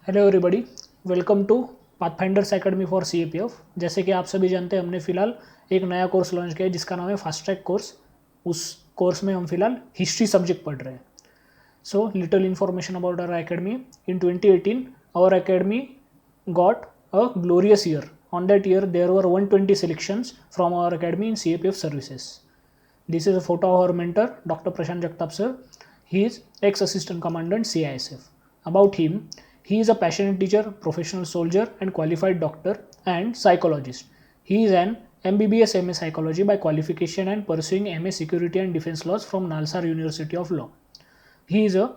Hello everybody, welcome to Pathfinders academy for CAPF। जैसे कि आप सभी जानते हैं, हमने फ़िलहाल एक नया कोर्स लॉन्च किया है जिसका नाम है फास्ट ट्रैक कोर्स। उस कोर्स में हम फिलहाल हिस्ट्री सब्जेक्ट पढ़ रहे हैं। So little information about our academy. In 2018 our academy got a glorious year. On that year there were 120 selections from our academy in CAPF services. This is a photo of our mentor, Dr. Prashant Jagtap sir. He is ex-assistant commandant CISF. About him, he is a passionate teacher, professional soldier and qualified doctor and psychologist. He is an MBBS MA Psychology by qualification and pursuing MA Security and Defense Laws from Nalsar University of Law. He is a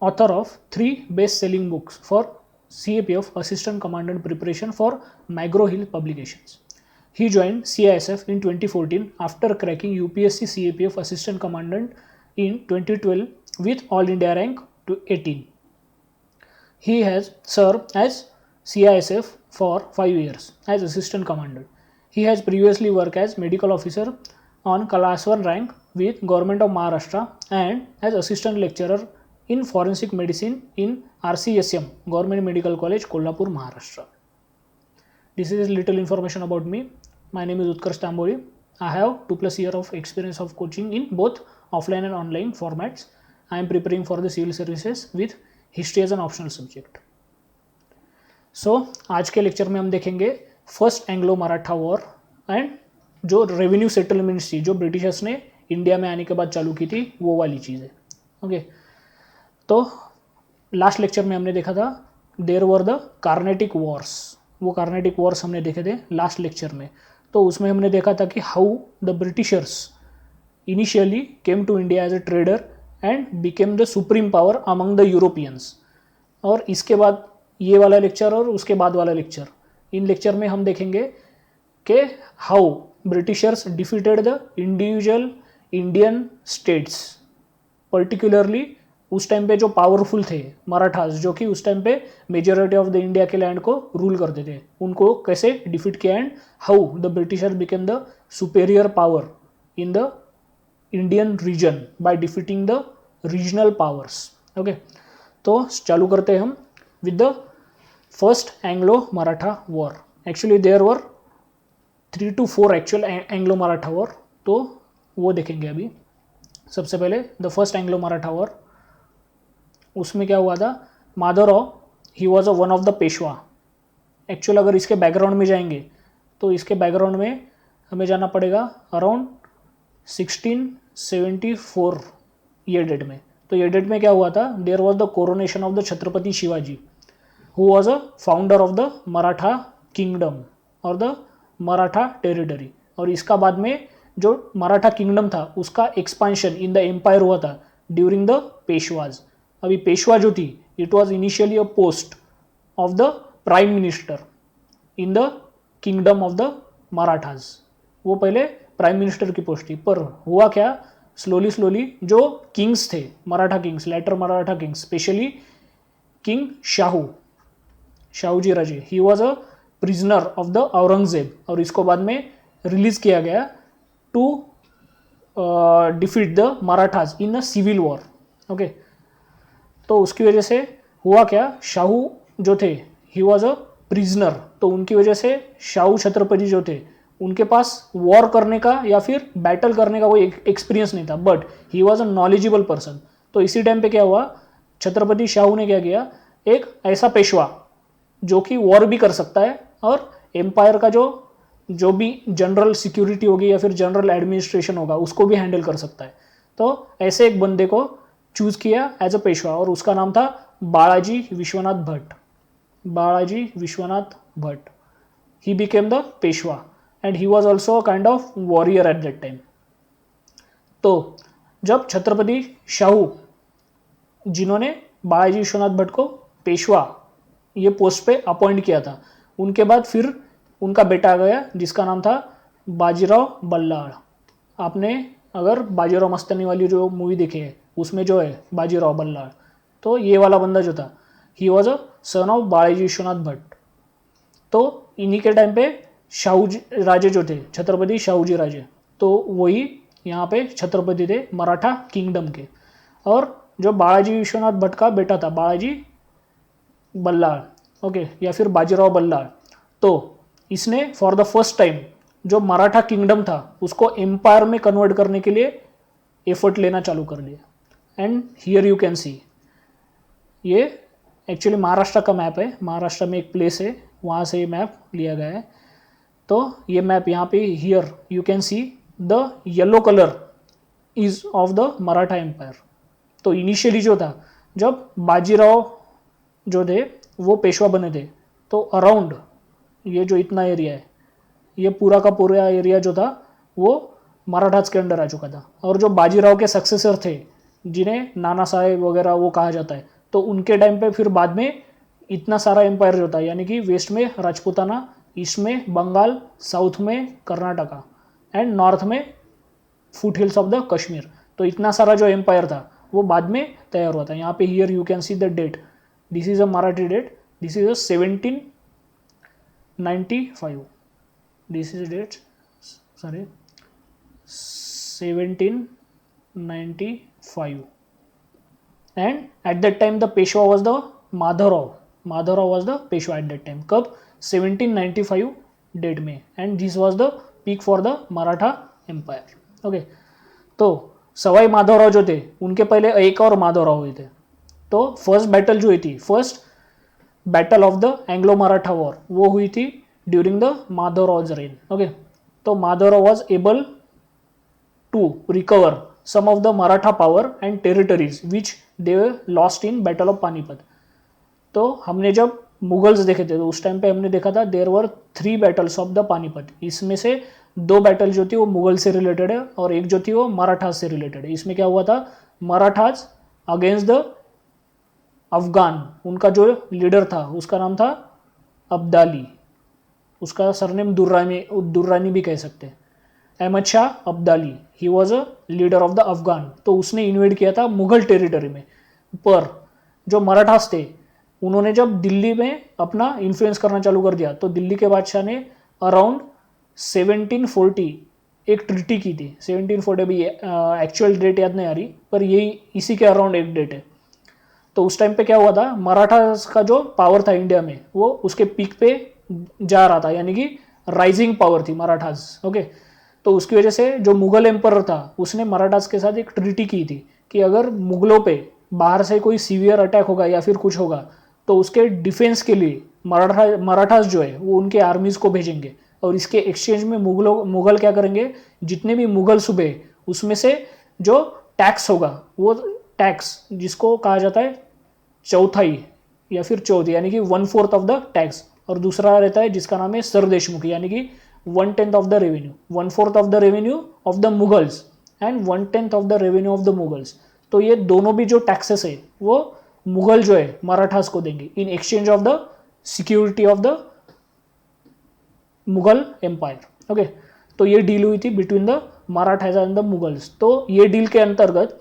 author of 3 best-selling books for CAPF Assistant Commandant Preparation for McGraw Hill Publications. He joined CISF in 2014 after cracking UPSC CAPF Assistant Commandant in 2012 with All India rank to 18. He has served as CISF for 5 years as Assistant Commandant. He has previously worked as Medical Officer on Class 1 rank with Government of Maharashtra and as Assistant Lecturer in Forensic Medicine in RCSM, Government Medical College, Kolhapur, Maharashtra. This is little information about me. My name is Utkarsh Tamboli. I have 2+ years of experience of coaching in both offline and online formats. I am preparing for the civil services with history as an optional subject. So आज के lecture में हम देखेंगे first Anglo Maratha war and जो revenue settlements थी जो Britishers ने India में आने के बाद चालू की थी, वो वाली चीज़ है। ओके, तो लास्ट लेक्चर में हमने देखा था there were the Carnatic wars. वो कार्नेटिक वॉर्स हमने देखे थे लास्ट लेक्चर में। तो उसमें हमने देखा था कि how the Britishers initially came to India as a trader and became the supreme power among the Europeans. और इसके बाद ये वाला लेक्चर और उसके बाद वाला लेक्चर, इन लेक्चर में हम देखेंगे कि how Britishers defeated the individual Indian states, particularly उस टाइम पे जो पावरफुल थे मराठास, जो कि उस टाइम पे मेजॉरिटी ऑफ द इंडिया के लैंड को रूल करते थे, उनको कैसे डिफीट किया and how the Britisher became the superior power in the Indian region by defeating the regional powers. Okay, तो चालू करते हैं हम with the first Anglo Maratha war. Actually there were 3 to 4 actual Anglo Maratha war, तो वो देखेंगे अभी। सबसे पहले the first Anglo Maratha war, उसमें क्या हुआ था, माधवराव ही was a one of the Peshwa. Actual अगर इसके बैकग्राउंड में जाएंगे तो इसके बैकग्राउंड में हमें जाना पड़ेगा अराउंड 1674 ये डेट में। तो ये डेट में क्या हुआ था, there was the coronation of the Chhatrapati Shivaji who was a founder of the Maratha kingdom और द मराठा टेरिटरी। और इसका बाद में जो मराठा किंगडम था उसका एक्सपांशन इन द एम्पायर हुआ था ड्यूरिंग द पेशवाज। अभी पेशवा जो थी, it was initially a post of the prime minister in the kingdom of the Marathas. वो पहले प्राइम मिनिस्टर की पोस्ट थी, पर हुआ क्या, स्लोली जो किंग्स थे, Maratha kings, later Maratha kings, specially king Shahuji Raje, he was a prisoner of the Aurangzeb, और इसको बाद में रिलीज किया गया to defeat the Marathas in a civil war. Okay, तो उसकी वजह से हुआ क्या, शाहू जो थे ही वॉज अ प्रिजनर, तो उनकी वजह से शाहू छत्रपति जो थे उनके पास वॉर करने का या फिर बैटल करने का कोई एक्सपीरियंस नहीं था, but he was a knowledgeable person. तो इसी टाइम पे क्या हुआ, छत्रपति शाहू ने क्या किया, एक ऐसा पेशवा जो कि वॉर भी कर सकता है और एम्पायर का जो भी जनरल सिक्योरिटी होगी या फिर जनरल एडमिनिस्ट्रेशन होगा उसको भी हैंडल कर सकता है। तो ऐसे एक बंदे को चूज किया एज अ पेशवा और उसका नाम था बालाजी विश्वनाथ भट्ट। बालाजी विश्वनाथ भट्ट, ही became the Peshwa and he was also a kind of warrior eight that time. तो जब छत्रपति शाहू, जिन्होंने बालाजी विश्वनाथ भट्ट को पेशवा ये पोस्ट पे अपॉइंट किया था, उनके बाद फिर उनका बेटा आ गया जिसका नाम था बाजीराव बल्लाळ। आपने अगर बाजीराव मस्तानी वाली जो मूवी देखी है उसमें जो है बाजीराव बल्लाळ, तो ये वाला बंदा जो था he was a son of Balaji Vishwanath Bhatt. तो इन्हीं के टाइम पे शाहूजी राजे जो थे, छत्रपति शाहूजी राजे, तो वही यहाँ पे छत्रपति थे मराठा किंगडम के। और जो बालाजी विश्वनाथ भट्ट का बेटा था बालाजी बल्लाळ, ओके, या फिर बाजीराव बल्लाळ, तो इसने फॉर द फर्स्ट टाइम जो मराठा किंगडम था उसको एम्पायर में कन्वर्ट करने के लिए एफर्ट लेना चालू कर दिया। एंड हियर यू कैन सी, ये एक्चुअली महाराष्ट्र का मैप है, महाराष्ट्र में एक प्लेस है वहाँ से ये मैप लिया गया है। तो ये मैप यहाँ पे here you can see the yellow colour is of the Maratha empire. तो इनिशियली जो था, जब बाजीराव जो थे वो पेशवा बने थे, तो अराउंड ये जो इतना एरिया है, ये पूरा का पूरा एरिया जो था वो मराठास के अंडर आ चुका था। और जो बाजीराव के सक्सेसर थे जिन्हें नाना साहेब वगैरह वो कहा जाता है, तो उनके टाइम पे फिर बाद में इतना सारा एम्पायर जो था, यानी कि वेस्ट में राजपूताना, ईस्ट में बंगाल, साउथ में कर्नाटका एंड नॉर्थ में foot hills of the Kashmir, तो इतना सारा जो एम्पायर था वो बाद में तैयार हुआ था। यहाँ पे here you can see the date, this is a Marathi date, this is a 1795, this is date, sorry 1795, and at that time the Peshwa was the Madhavrao, Madhavrao was the Peshwa at that time. कब? 1795 डेट में, and this was the peak for the Maratha empire. Okay, तो सवाई माधवराव जो थे उनके पहले एक और माधवराव हुए थे। तो फर्स्ट बैटल जो हुई थी, first battle of the Anglo Maratha war, वो हुई थी during the Madhavrao's reign. Okay, तो Madhavrao was able to recover some of the Maratha power and territories which they lost in battle of Panipat. तो हमने जब मुगल्स देखे थे तो उस टाइम पे हमने देखा था there were 3 battles of the Panipat, इसमें से 2 बैटल जो थी वो मुगल से रिलेटेड है और एक जो थी वो मराठास से रिलेटेड है। इसमें क्या हुआ था, मराठास अगेंस्ट द अफगान, उनका जो लीडर था उसका नाम था अब्दाली, उसका सरनेम दुर्रानी भी कह सकते हैं, Ahmad Shah Abdali, he was a leader of the Afghan. तो उसने इन्वेड किया था मुगल टेरिटरी में, पर जो मराठास थे उन्होंने जब दिल्ली में अपना इन्फ्लुएंस करना चालू कर दिया, तो दिल्ली के बादशाह ने अराउंड 1740 एक ट्रिटी की थी। 1740 भी एक्चुअल डेट याद नहीं आ रही, पर यही इसी के अराउंड एक डेट है। तो उस टाइम पे क्या हुआ था, मराठास का जो पावर था इंडिया में वो उसके पीक पे जा रहा था, यानी कि राइजिंग पावर थी मराठास। ओके, तो उसकी वजह से जो मुगल एम्पर था उसने मराठास के साथ एक ट्रीटी की थी कि अगर मुगलों पे बाहर से कोई सीवियर अटैक होगा या फिर कुछ होगा तो उसके डिफेंस के लिए मराठास जो है वो उनके आर्मीज को भेजेंगे, और इसके एक्सचेंज में मुगल क्या करेंगे, जितने भी मुगल सूबे उसमें से जो टैक्स होगा वो टैक्स जिसको कहा जाता है चौथाई या फिर चौथी, यानी कि 1/4 ऑफ द टैक्स, और दूसरा रहता है जिसका नाम है सरदेशमुखी, यानी कि 1/10 of the revenue, 1/4 of the revenue of the Mughals and 1/10 of the revenue of the Mughals. तो ये दोनों भी जो टैक्सेस है वो मुगल जो है मराठास को देंगे in exchange of the security of the Mughal empire. Okay, तो ये डील हुई थी between the Marathas and the Mughals. तो ये डील के अंतर्गत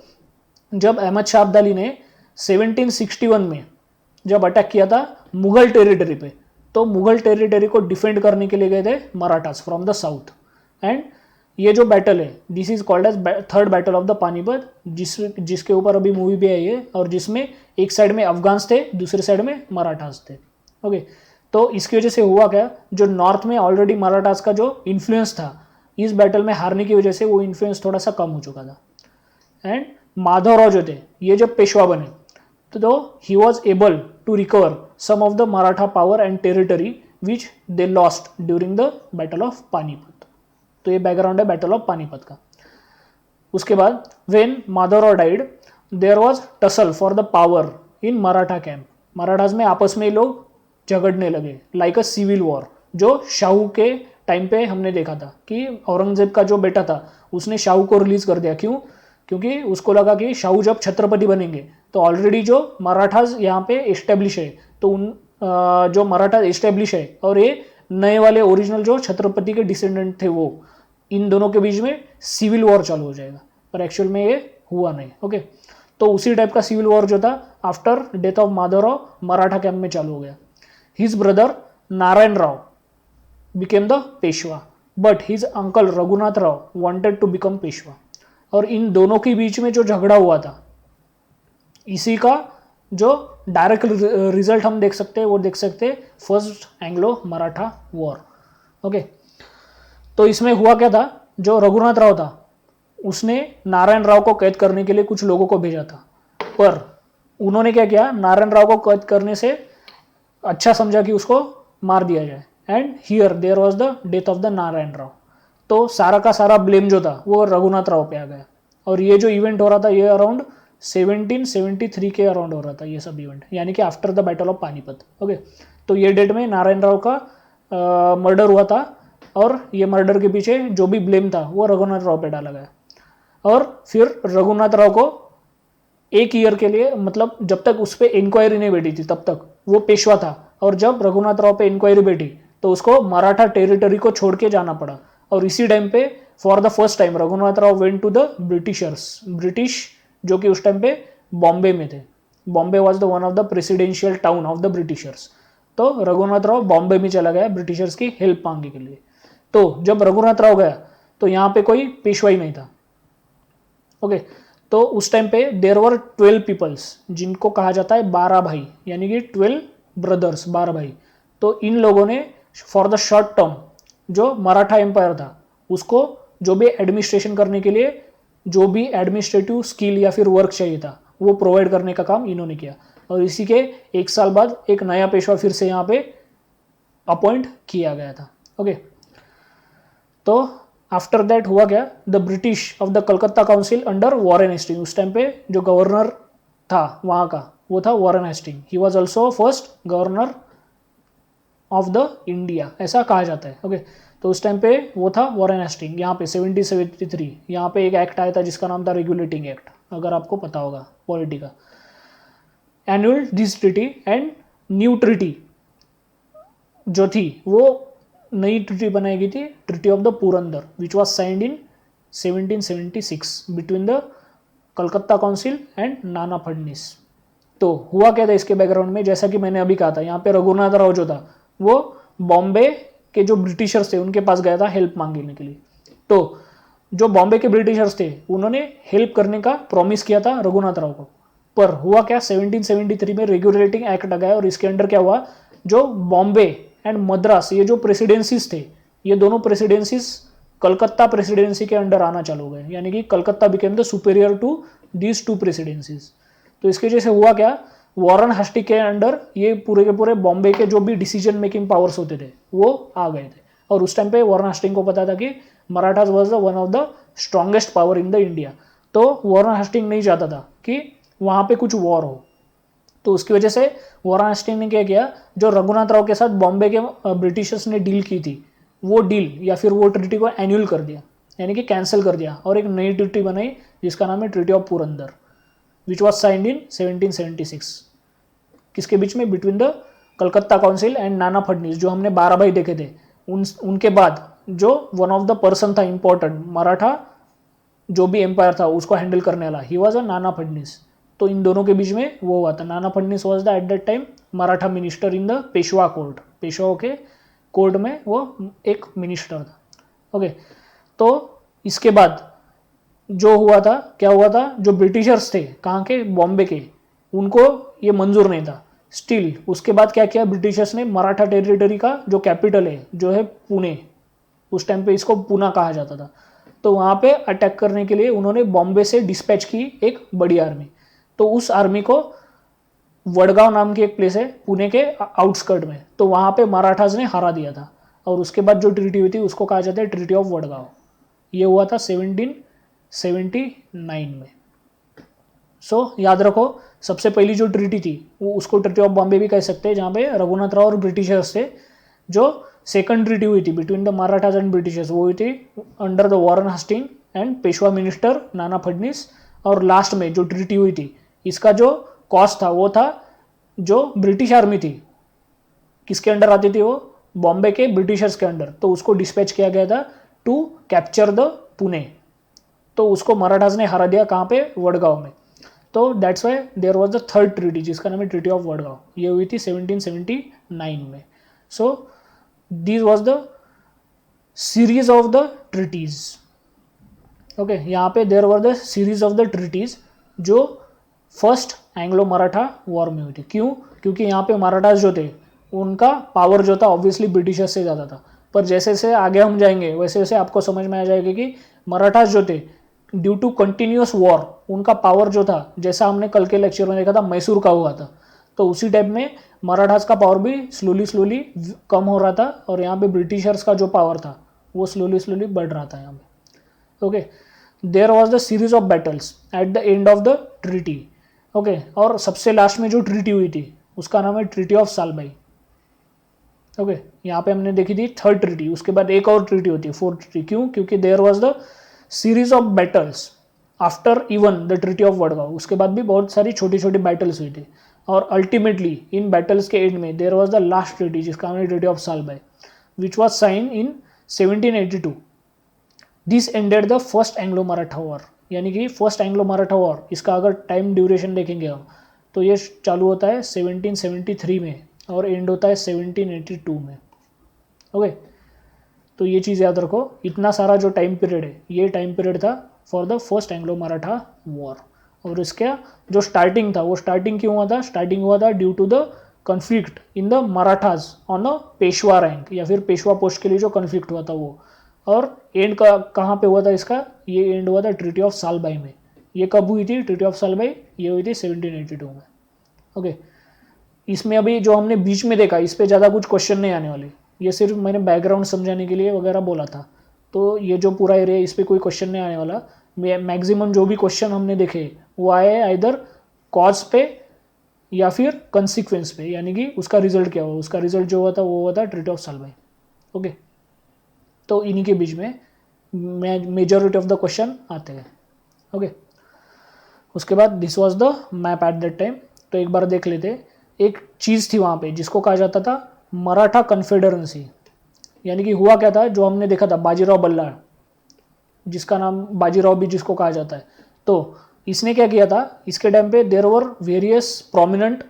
जब अहमद शाह अब्दाली ने 1761 में जब अटैक किया था मुगल टेरिटरी पे, तो मुगल टेरिटरी को डिफेंड करने के लिए गए थे Marathas from the south. And ये जो बैटल है this is called as third battle of the Panipat, जिसके ऊपर अभी मूवी भी आई है, और जिसमें एक साइड में अफगान्स थे, दूसरे साइड में मराठास थे। ओके, तो इसकी वजह से हुआ क्या, जो नॉर्थ में ऑलरेडी मराठास का जो इन्फ्लुएंस था इस बैटल में हारने की वजह से वो इन्फ्लुएंस थोड़ा सा कम हो चुका था। एंड माधवराव जो थे ये जब पेशवा बने तो he was able to recover some of the Maratha power and territory which they lost during the battle of Panipat. तो ये बैकग्राउंड है बैटल ऑफ पानीपत का। उसके बाद when Madhavrao died there was tussle for the power in Maratha camp, Marathas में आपस में लोग झगड़ने लगे लाइक अ सिविल वॉर, जो शाहू के टाइम पे हमने देखा था कि औरंगजेब का जो बेटा था उसने शाहू को रिलीज कर दिया। क्यों? क्योंकि उसको लगा कि शाहू जब छत्रपति बनेंगे तो ऑलरेडी जो मराठास यहाँ पे एस्टेब्लिश है, तो उन जो मराठा एस्टेब्लिश है और ये नए वाले ओरिजिनल जो छत्रपति के डिसेंडेंट थे वो, इन दोनों के बीच में सिविल वॉर चालू हो जाएगा, पर एक्चुअल में ये हुआ नहीं। ओके, तो उसी टाइप का सिविल वॉर जो था after death of Madhavrao Maratha camp में चालू हो गया। His brother Narayan Rao became the Peshwa, but his uncle Raghunath Rao wanted to become Peshwa. और इन दोनों के बीच में जो झगड़ा हुआ था इसी का जो डायरेक्ट रिजल्ट हम देख सकते हैं वो देख सकते हैं first Anglo Maratha war. Okay, तो इसमें हुआ क्या था, जो रघुनाथ राव था उसने नारायण राव को कैद करने के लिए कुछ लोगों को भेजा था, पर उन्होंने क्या किया, नारायण राव को कैद करने से अच्छा समझा कि उसको मार दिया जाए, and here there was the death of the Narayan Rao. तो सारा का सारा ब्लेम जो था वो रघुनाथ राव पे आ गया। और ये जो इवेंट हो रहा था ये अराउंड 1773 के अराउंड हो रहा था ये सब इवेंट, यानी कि after the battle of Panipat. Okay, तो ये डेट में नारायण राव का मर्डर हुआ था, और ये मर्डर के पीछे जो भी ब्लेम था वो रघुनाथ राव पे डाला गया। और फिर रघुनाथ राव को एक ईयर के लिए, मतलब जब तक उस पर इंक्वायरी नहीं बैठी थी तब तक वो पेशवा था, और जब रघुनाथ राव पे इंक्वायरी बैठी तो उसको मराठा टेरिटरी को छोड़ के जाना पड़ा। और इसी टाइम पे for the first time Raghunath Rao went to the Britishers, British जो कि उस टाइम पे बॉम्बे में थे। Bombay was the one of the presidential town of the Britishers. तो रघुनाथ राव बॉम्बे में चला गया ब्रिटिशर्स की हेल्प मांगने के लिए। तो जब रघुनाथ राव गया तो यहाँ पे कोई पेशवाई नहीं था। ओके, तो उस टाइम पे देर वर 12 पीपल्स, जिनको कहा जाता है 12 भाई, यानी कि 12 ब्रदर्स, 12 भाई। तो इन लोगों ने फॉर द शॉर्ट टर्म जो मराठा एम्पायर था उसको जो भी एडमिनिस्ट्रेशन करने के लिए जो भी एडमिनिस्ट्रेटिव स्किल या फिर वर्क चाहिए था वो प्रोवाइड करने का काम इन्होंने किया। और इसी के एक साल बाद एक नया पेशवा फिर से यहाँ पे अपॉइंट किया गया था। ओके, तो आफ्टर दैट हुआ क्या, the British of the Calcutta council under Warren Hasting, उस टाइम पे जो गवर्नर था वहाँ का वो था Warren Hasting. He was also first governor of the India, ऐसा कहा जाता है। ओके, तो उस टाइम पे वो था वॉरेन हेस्टिंग। यहाँ पे 1773 यहाँ पे एक एक्ट आया था जिसका नाम था रेगुलेटिंग एक्ट, अगर आपको पता होगा पॉलिटी का। Annual this treaty and new treaty जो थी वो नई ट्रिटी बनाई गई थी, treaty of the Purandar, which was signed in 1776 between the Calcutta council and नाना फडनीस। तो हुआ क्या था इसके बैकग्राउंड में, जैसा कि मैंने अभी कहा था, यहाँ पे रघुनाथ राव जो था वो बॉम्बे के जो ब्रिटिशर्स थे उनके पास गया था हेल्प मांगने के लिए। तो जो बॉम्बे के ब्रिटिशर्स थे उन्होंने हेल्प करने का प्रॉमिस किया था रघुनाथ राव को, पर हुआ क्या, 1773 में रेगुलेटिंग एक्ट आ गया, और इसके अंडर क्या हुआ, जो बॉम्बे एंड मद्रास ये जो प्रेसिडेंसीज थे ये दोनों प्रेसिडेंसीज कलकत्ता प्रेसिडेंसी के अंडर आना चालू हो गए, यानी कि Calcutta became the superior to these two presidencies. तो इसके वजह से हुआ क्या, वॉरेन हेस्टिंग के अंडर ये पूरे के पूरे बॉम्बे के जो भी डिसीजन मेकिंग पावर्स होते थे वो आ गए थे। और उस टाइम पे वॉरेन हेस्टिंग को पता था कि Marathas was the one of the strongest power in the India. तो वॉरेन हेस्टिंग नहीं चाहता था कि वहाँ पे कुछ वॉर हो, तो उसकी वजह से वॉरेन हेस्टिंग ने क्या किया, जो रघुनाथ राव के साथ बॉम्बे के ब्रिटिशर्स ने डील की थी वो डील या फिर वो ट्रिटी को एन्यूल कर दिया, यानी कि कैंसिल कर दिया, और एक नई ट्रिटी बनाई जिसका नाम है treaty of Purandar, which was signed in 1776। किसके बीच में, between the Calcutta council and नाना फडनीस, जो हमने 12 भाई देखे थे उनके बाद जो वन ऑफ द पर्सन था इंपॉर्टेंट मराठा जो भी एम्पायर था उसको हैंडल करने वाला, ही वॉज अ नाना फडनीस। तो इन दोनों के बीच में वो हुआ था। Nana Phadnis was the at that time Maratha minister in the Peshwa court, पेशवाओं के कोर्ट में वो एक मिनिस्टर था। ओके, तो इसके बाद जो हुआ था, क्या हुआ था, जो ब्रिटिशर्स थे कहाँ के, बॉम्बे के, उनको ये मंजूर नहीं था स्टिल। उसके बाद क्या किया ब्रिटिशर्स ने, मराठा टेरिटरी का जो कैपिटल है जो है पुणे, उस टाइम पे इसको पूना कहा जाता था, तो वहाँ पे अटैक करने के लिए उन्होंने बॉम्बे से डिस्पैच की एक बड़ी आर्मी। तो उस आर्मी को वडगांव नाम की एक प्लेस है पुणे के आउटस्कर्ट में, तो वहाँ पे मराठाज ने हरा दिया था, और उसके बाद जो ट्रीटी हुई थी उसको कहा जाता है ट्रीटी ऑफ वडगांव। ये हुआ था 1779 में। सो याद रखो, सबसे पहली जो ट्रीटी थी वो उसको ट्रीटी ऑफ बॉम्बे भी कह सकते हैं, जहाँ पे रघुनाथ राव और ब्रिटिशर्स थे। जो सेकंड ट्रीटी हुई थी between the Marathas and Britishers वो हुई थी under the Warren Hasting and Peshwa minister Nana Phadnis. और लास्ट में जो ट्रीटी हुई थी इसका जो कॉस्ट था वो था, जो ब्रिटिश आर्मी थी किसके अंडर आती थी, वो बॉम्बे के ब्रिटिशर्स के अंडर, तो उसको डिस्पैच किया गया था टू कैप्चर द पुणे। तो उसको मराठाज ने हरा दिया कहाँ पे, वडगांव में। तो that's why there was the third treaty जिसका नाम है ट्रीटी ऑफ वडगांव, ये हुई थी 1779 में। So this was the series of the treaties. Okay, यहाँ पे there were the series of the treaties जो फर्स्ट एंग्लो मराठा वॉर में हुई थी। क्यों? क्योंकि यहाँ पे मराठास जो थे उनका पावर जो था ऑब्वियसली ब्रिटिशर्स से ज़्यादा था, पर जैसे जैसे आगे हम जाएंगे वैसे वैसे आपको समझ में आ जाएगा कि मराठास जो थे ड्यू टू कंटिन्यूस वॉर उनका पावर जो था, जैसा हमने कल के लेक्चर में देखा था मैसूर का हुआ था, तो उसी टाइप में मराठास का पावर भी स्लोली स्लोली कम हो रहा था और यहाँ पे ब्रिटिशर्स का जो पावर था वो स्लोली स्लोली बढ़ रहा था यहाँ पे। Okay, there was the series of battles at the end of the treaty. Okay, और सबसे लास्ट में जो ट्रीटी हुई थी उसका नाम है ट्रीटी ऑफ सालबाई। ओके, यहाँ पे हमने देखी थी थर्ड ट्रीटी, उसके बाद एक और ट्रीटी होती है फोर्थ ट्रीटी। क्यों? क्योंकि there was the series of battles after even the treaty of Wadgaon, उसके बाद भी बहुत सारी छोटी छोटी बैटल्स हुई थी और अल्टीमेटली इन बैटल्स के एंड में there was the last treaty जिसका नाम है treaty of Salbai which was sign in 1782। This ended the first Anglo Maratha war, यानी कि फर्स्ट एंग्लो मराठा वॉर, इसका अगर टाइम ड्यूरेशन देखेंगे हम तो ये चालू होता है 1773 में और एंड होता है 1782 में। ओके, तो ये चीज़ याद रखो, इतना सारा जो टाइम पीरियड है ये टाइम पीरियड था for the first Anglo Maratha war. और इसका जो स्टार्टिंग था वो स्टार्टिंग क्यों हुआ था? स्टार्टिंग हुआ था due to the conflict in the Marathas on the Peshwa rank, या फिर पेशवा पोस्ट के लिए जो कन्फ्लिक्ट हुआ था वो। और एंड का कहाँ पे हुआ था इसका? ये एंड हुआ था ट्रीटी ऑफ सालबाई में। ये कब हुई थी ट्रीटी ऑफ सालबाई? ये हुई थी 1782 में। ओके, इसमें अभी जो हमने बीच में देखा इस पर ज़्यादा कुछ क्वेश्चन नहीं आने वाले, ये सिर्फ मैंने बैकग्राउंड समझाने के लिए वगैरह बोला था। तो ये जो पूरा एरिया इस पर कोई क्वेश्चन नहीं आने वाला। मैक्सिमम जो भी क्वेश्चन हमने देखे वो आए आइदर कॉज पे या फिर कंसिक्वेंस पे, यानी कि उसका रिजल्ट क्या हुआ। उसका रिजल्ट जो हुआ था वो हुआ था ट्रीटी ऑफ सालबाई। ओके, तो इन्हीं के बीच में मेजॉरिटी ऑफ द क्वेश्चन आते हैं। ओके, उसके बाद this was the map eight that time. तो एक बार देख लेते, एक चीज़ थी वहाँ पे जिसको कहा जाता था मराठा कन्फेडरेंसी, यानी कि हुआ क्या था जो हमने देखा था बाजीराव बल्लाळ, जिसका नाम बाजीराव भी जिसको कहा जाता है। तो इसने क्या किया था, इसके टाइम पे there were various prominent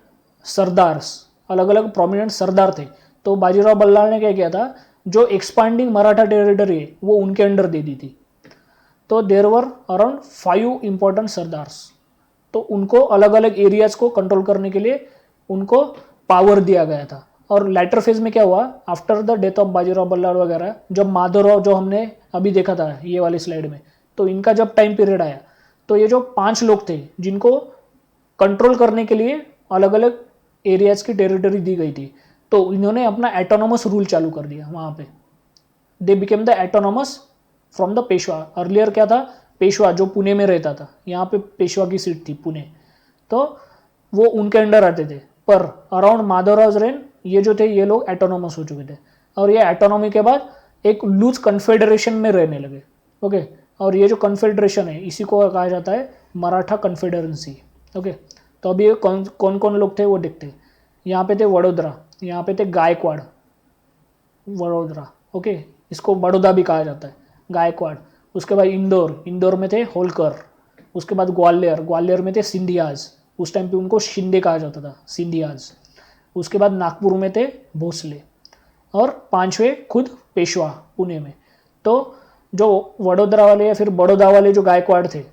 sardars, अलग अलग प्रोमिनेंट सरदार थे। तो बाजीराव बल्लाळ ने क्या किया था, जो एक्सपांडिंग मराठा टेरिटरी है वो उनके अंडर दे दी थी। तो there were around 5 important sardars, तो उनको अलग अलग एरियाज को कंट्रोल करने के लिए उनको पावर दिया गया था। और लेटर फेज में क्या हुआ, after the death of Bajirao Ballal वगैरह, जब माधवराव जो हमने अभी देखा था ये वाली स्लाइड में, तो इनका जब टाइम पीरियड आया तो ये जो 5 लोग थे जिनको कंट्रोल करने के लिए अलग अलग एरियाज की टेरिटरी दी गई थी, तो इन्होंने अपना एटोनोमस रूल चालू कर दिया वहाँ पे। दे became the autonomous from the Peshwa. Earlier क्या था, पेशवा जो पुणे में रहता था, यहाँ पे पेशवा की सीट थी पुणे, तो वो उनके अंडर आते थे। पर अराउंड माधवराव रेन ये जो थे ये लोग एटोनोमस हो चुके थे और ये एटोनॉमी के बाद एक लूज कन्फेडरेशन में रहने लगे। ओके, और ये जो कन्फेडरेशन है इसी को कहा जाता है मराठा कन्फेडरेंसी। ओके, तो अभी कौन कौन लोग थे वो देखते हैं। यहाँ पे थे वडोदरा, यहाँ पे थे गायकवाड़, वडोदरा। ओके, इसको बड़ौदा भी कहा जाता है, गायकवाड़। उसके बाद इंदौर, इंदौर में थे होलकर। उसके बाद ग्वालियर, ग्वालियर में थे सिंधियाज, उस टाइम पे उनको शिंदे कहा जाता था, सिंधियाज। उसके बाद नागपुर में थे भोसले और 5वें खुद पेशवा पुणे में। तो जो वडोदरा वाले या फिर बड़ौदा वाले जो गायकवाड़ थे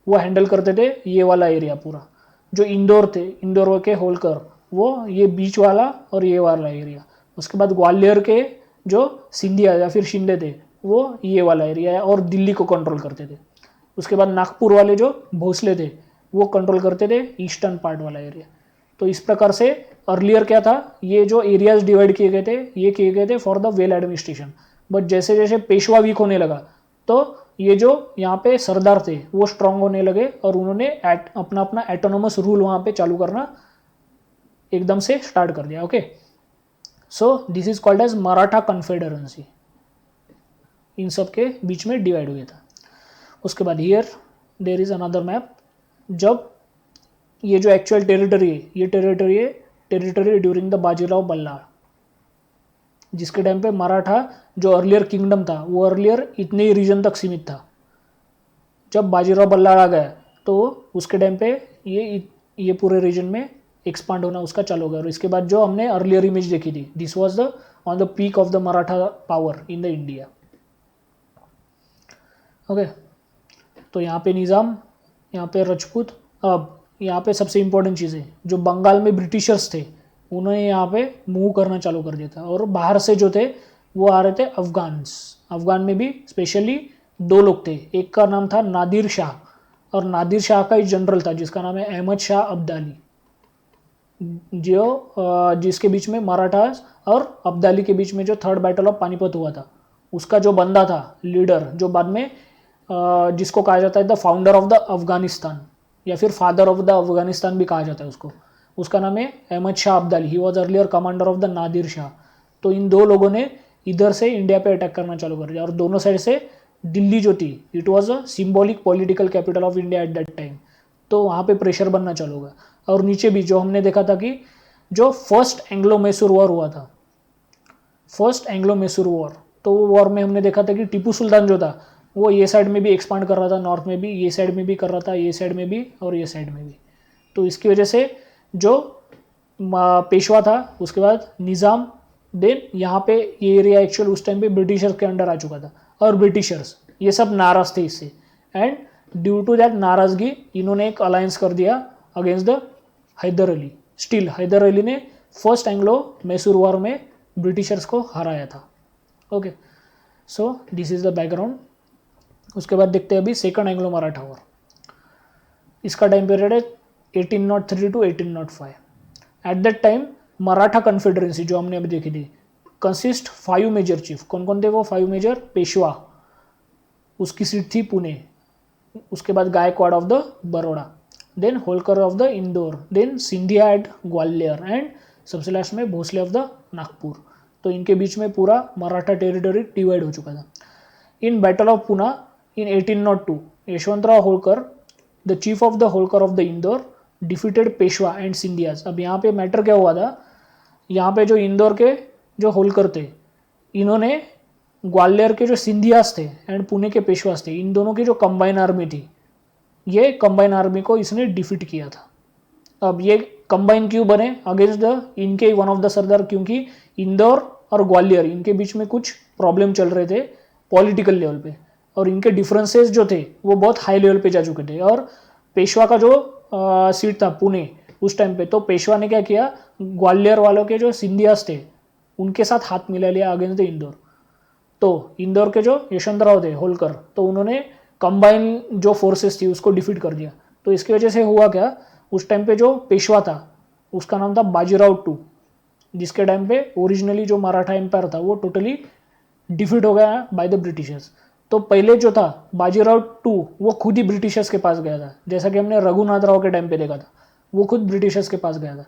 वो हैंडल करते थे ये वाला एरिया पूरा। जो इंदौर थे, इंदौर के होलकर, वो ये बीच वाला और ये वाला एरिया। उसके बाद ग्वालियर के जो सिंधिया या फिर शिंदे थे वो ये वाला एरिया है और दिल्ली को कंट्रोल करते थे। उसके बाद नागपुर वाले जो भोसले थे वो कंट्रोल करते थे ईस्टर्न पार्ट वाला एरिया। तो इस प्रकार से अर्लियर क्या था, ये जो एरियाज डिवाइड किए गए थे ये किए गए थे for the well administration. But जैसे जैसे पेशवा वीक होने लगा तो ये जो यहाँ पे सरदार थे वो स्ट्रांग होने लगे और उन्होंने अपना अपना एटोनोमस रूल वहाँ पे चालू करना एकदम से स्टार्ट कर दिया। Okay, so this is called as Maratha confederacy. इन सब के बीच में डिवाइड हुआ था। उसके बाद here there is another map. जब ये जो एक्चुअल टेरिटरी है ये territory during the Bajirao Ballal, जिसके टाइम पे मराठा जो अर्लियर किंगडम था वो अर्लियर इतने ही रीजन तक सीमित था। जब बाजीराव बल्लाळ आ गया तो उसके टाइम पे ये पूरे रीजन में एक्सपांड होना उसका चालू हो गया। और इसके बाद जो हमने अर्लियर इमेज देखी थी, this was the on the peak of the Maratha power in the India. Okay, तो यहाँ पे निज़ाम, यहाँ पे राजपूत। अब यहाँ पे सबसे इम्पोर्टेंट चीज़ है, जो बंगाल में ब्रिटिशर्स थे उन्होंने यहाँ पे मूव करना चालू कर दिया था, और बाहर से जो थे वो आ रहे थे अफगान्स। अफगान में भी स्पेशली 2 लोग थे, एक का नाम था नादिर शाह, और नादिर शाह का एक जनरल था जिसका नाम है अहमद शाह अब्दाली, जिसके बीच में मराठास और अब्दाली के बीच में जो 3rd बैटल ऑफ पानीपत हुआ था, उसका जो बंदा था लीडर, जो बाद में जिसको कहा जाता है the founder of the Afghanistan या फिर फादर ऑफ द अफगानिस्तान भी कहा जाता है उसको, उसका नाम है Ahmad Shah Abdali. He was earlier commander of the Nadir Shah. तो इन 2 लोगों ने इधर से इंडिया पे अटैक करना चालू कर दिया, और दोनों साइड से दिल्ली जो थी, it was a symbolic political capital of India at that time, तो वहाँ पे प्रेशर बनना चालू होगा। और नीचे भी जो हमने देखा था कि जो फर्स्ट एंग्लो मैसूर वॉर हुआ था, फर्स्ट एंग्लो मैसूर वॉर, तो वो वॉर में हमने देखा था कि टीपू सुल्तान जो था वो ये साइड में भी एक्सपांड कर रहा था, नॉर्थ में भी, ये साइड में भी कर रहा था, ये साइड में भी और ये साइड में भी। तो इसकी वजह से जो पेशवा था, उसके बाद निज़ाम, देन यहाँ पे ये एरिया एक्चुअल उस टाइम पे ब्रिटिशर्स के अंडर आ चुका था, और ब्रिटिशर्स ये सब नाराज़ थे इससे, एंड ड्यू टू दैट नाराज़गी इन्होंने एक अलायंस कर दिया against the Hyder Ali. Still Hyder Ali ने फर्स्ट एंग्लो मैसूर वॉर में ब्रिटिशर्स को हराया था। Okay, so this is the background. उसके बाद देखते हैं अभी सेकंड एंग्लो मराठा वॉर। इसका टाइम पीरियड है 1803 to 1805। At that time Maratha confederacy जो हमने अभी देखी थी कंसिस्ट 5 मेजर चीफ। कौन कौन थे वो 5 मेजर? पेशवा, उसकी सीट थी पुणे, उसके बाद Gaekwad of the Baroda, then Holkar of the Indore, then Scindia at Gwalior, and सबसे लास्ट में भोसले ऑफ द नागपुर। तो इनके बीच में पूरा मराठा टेरिटरी डिवाइड हो चुका था। In battle of Poona in 1802 Yashwantrao Holkar, the chief of the Holkar of the Indore, defeated Peshwa and Scindias. अब यहाँ पे मैटर क्या हुआ था, यहाँ पे जो इंदौर के जो होलकर थे, इन्होंने ग्वालियर के जो सिंधियाज थे एंड पुणे के पेशवास थे, इन दोनों की जो कंबाइन आर्मी थी, ये कंबाइन आर्मी को इसने डिफीट किया था। अब ये कंबाइन क्यों बने अगेंस्ट द इनके वन ऑफ द सरदार? क्योंकि इंदौर और ग्वालियर इनके बीच में कुछ प्रॉब्लम चल रहे थे पॉलिटिकल लेवल पे, और इनके डिफरेंसेस जो थे वो बहुत हाई लेवल पे जा चुके थे। और पेशवा का जो सीट था पुणे उस टाइम पे, तो पेशवा ने क्या किया, ग्वालियर वालों के जो सिंधियास थे उनके साथ हाथ मिला लिया अगेंस्ट द इंदौर। तो इंदौर के जो यशवंतराव थे होलकर, तो उन्होंने कंबाइन जो फोर्सेस थी उसको डिफीट कर दिया। तो इसकी वजह से हुआ क्या, उस टाइम पे जो पेशवा था उसका नाम था बाजीराव टू, जिसके टाइम पे ओरिजिनली जो मराठा एम्पायर था वो टोटली डिफीट हो गया बाय द ब्रिटिशर्स। तो पहले जो था बाजीराव टू वो खुद ही ब्रिटिशर्स के पास गया था, जैसा कि हमने रघुनाथ राव के टाइम पे देखा था, वो खुद ब्रिटिशर्स के पास गया था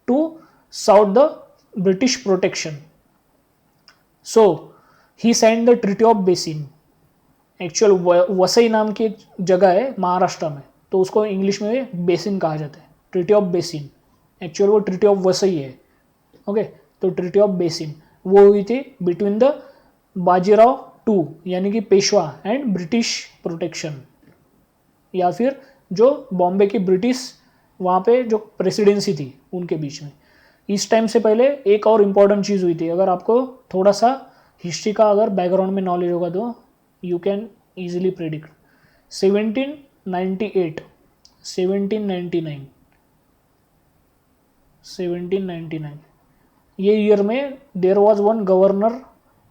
to south the British protection. So he signed the treaty of Bassein. Actual Vasai नाम की एक जगह है महाराष्ट्र में, तो उसको इंग्लिश में बेसिन कहा जाता है, ट्रीटी ऑफ बेसिन। एक्चुअल वो ट्रीटी ऑफ वसई है। ओके, तो ट्रीटी ऑफ बेसिन वो हुई थी बिटवीन द बाजीराव टू यानी कि पेशवा एंड ब्रिटिश प्रोटेक्शन, या फिर जो बॉम्बे की ब्रिटिश वहाँ पे जो प्रेसिडेंसी थी उनके बीच में। इस टाइम से पहले एक और इम्पॉर्टेंट चीज़ हुई थी, अगर आपको थोड़ा सा हिस्ट्री का अगर बैकग्राउंड में नॉलेज होगा तो यू कैन ईजिली प्रेडिक्ट। 1798, 1799 ये ईयर में there was one governor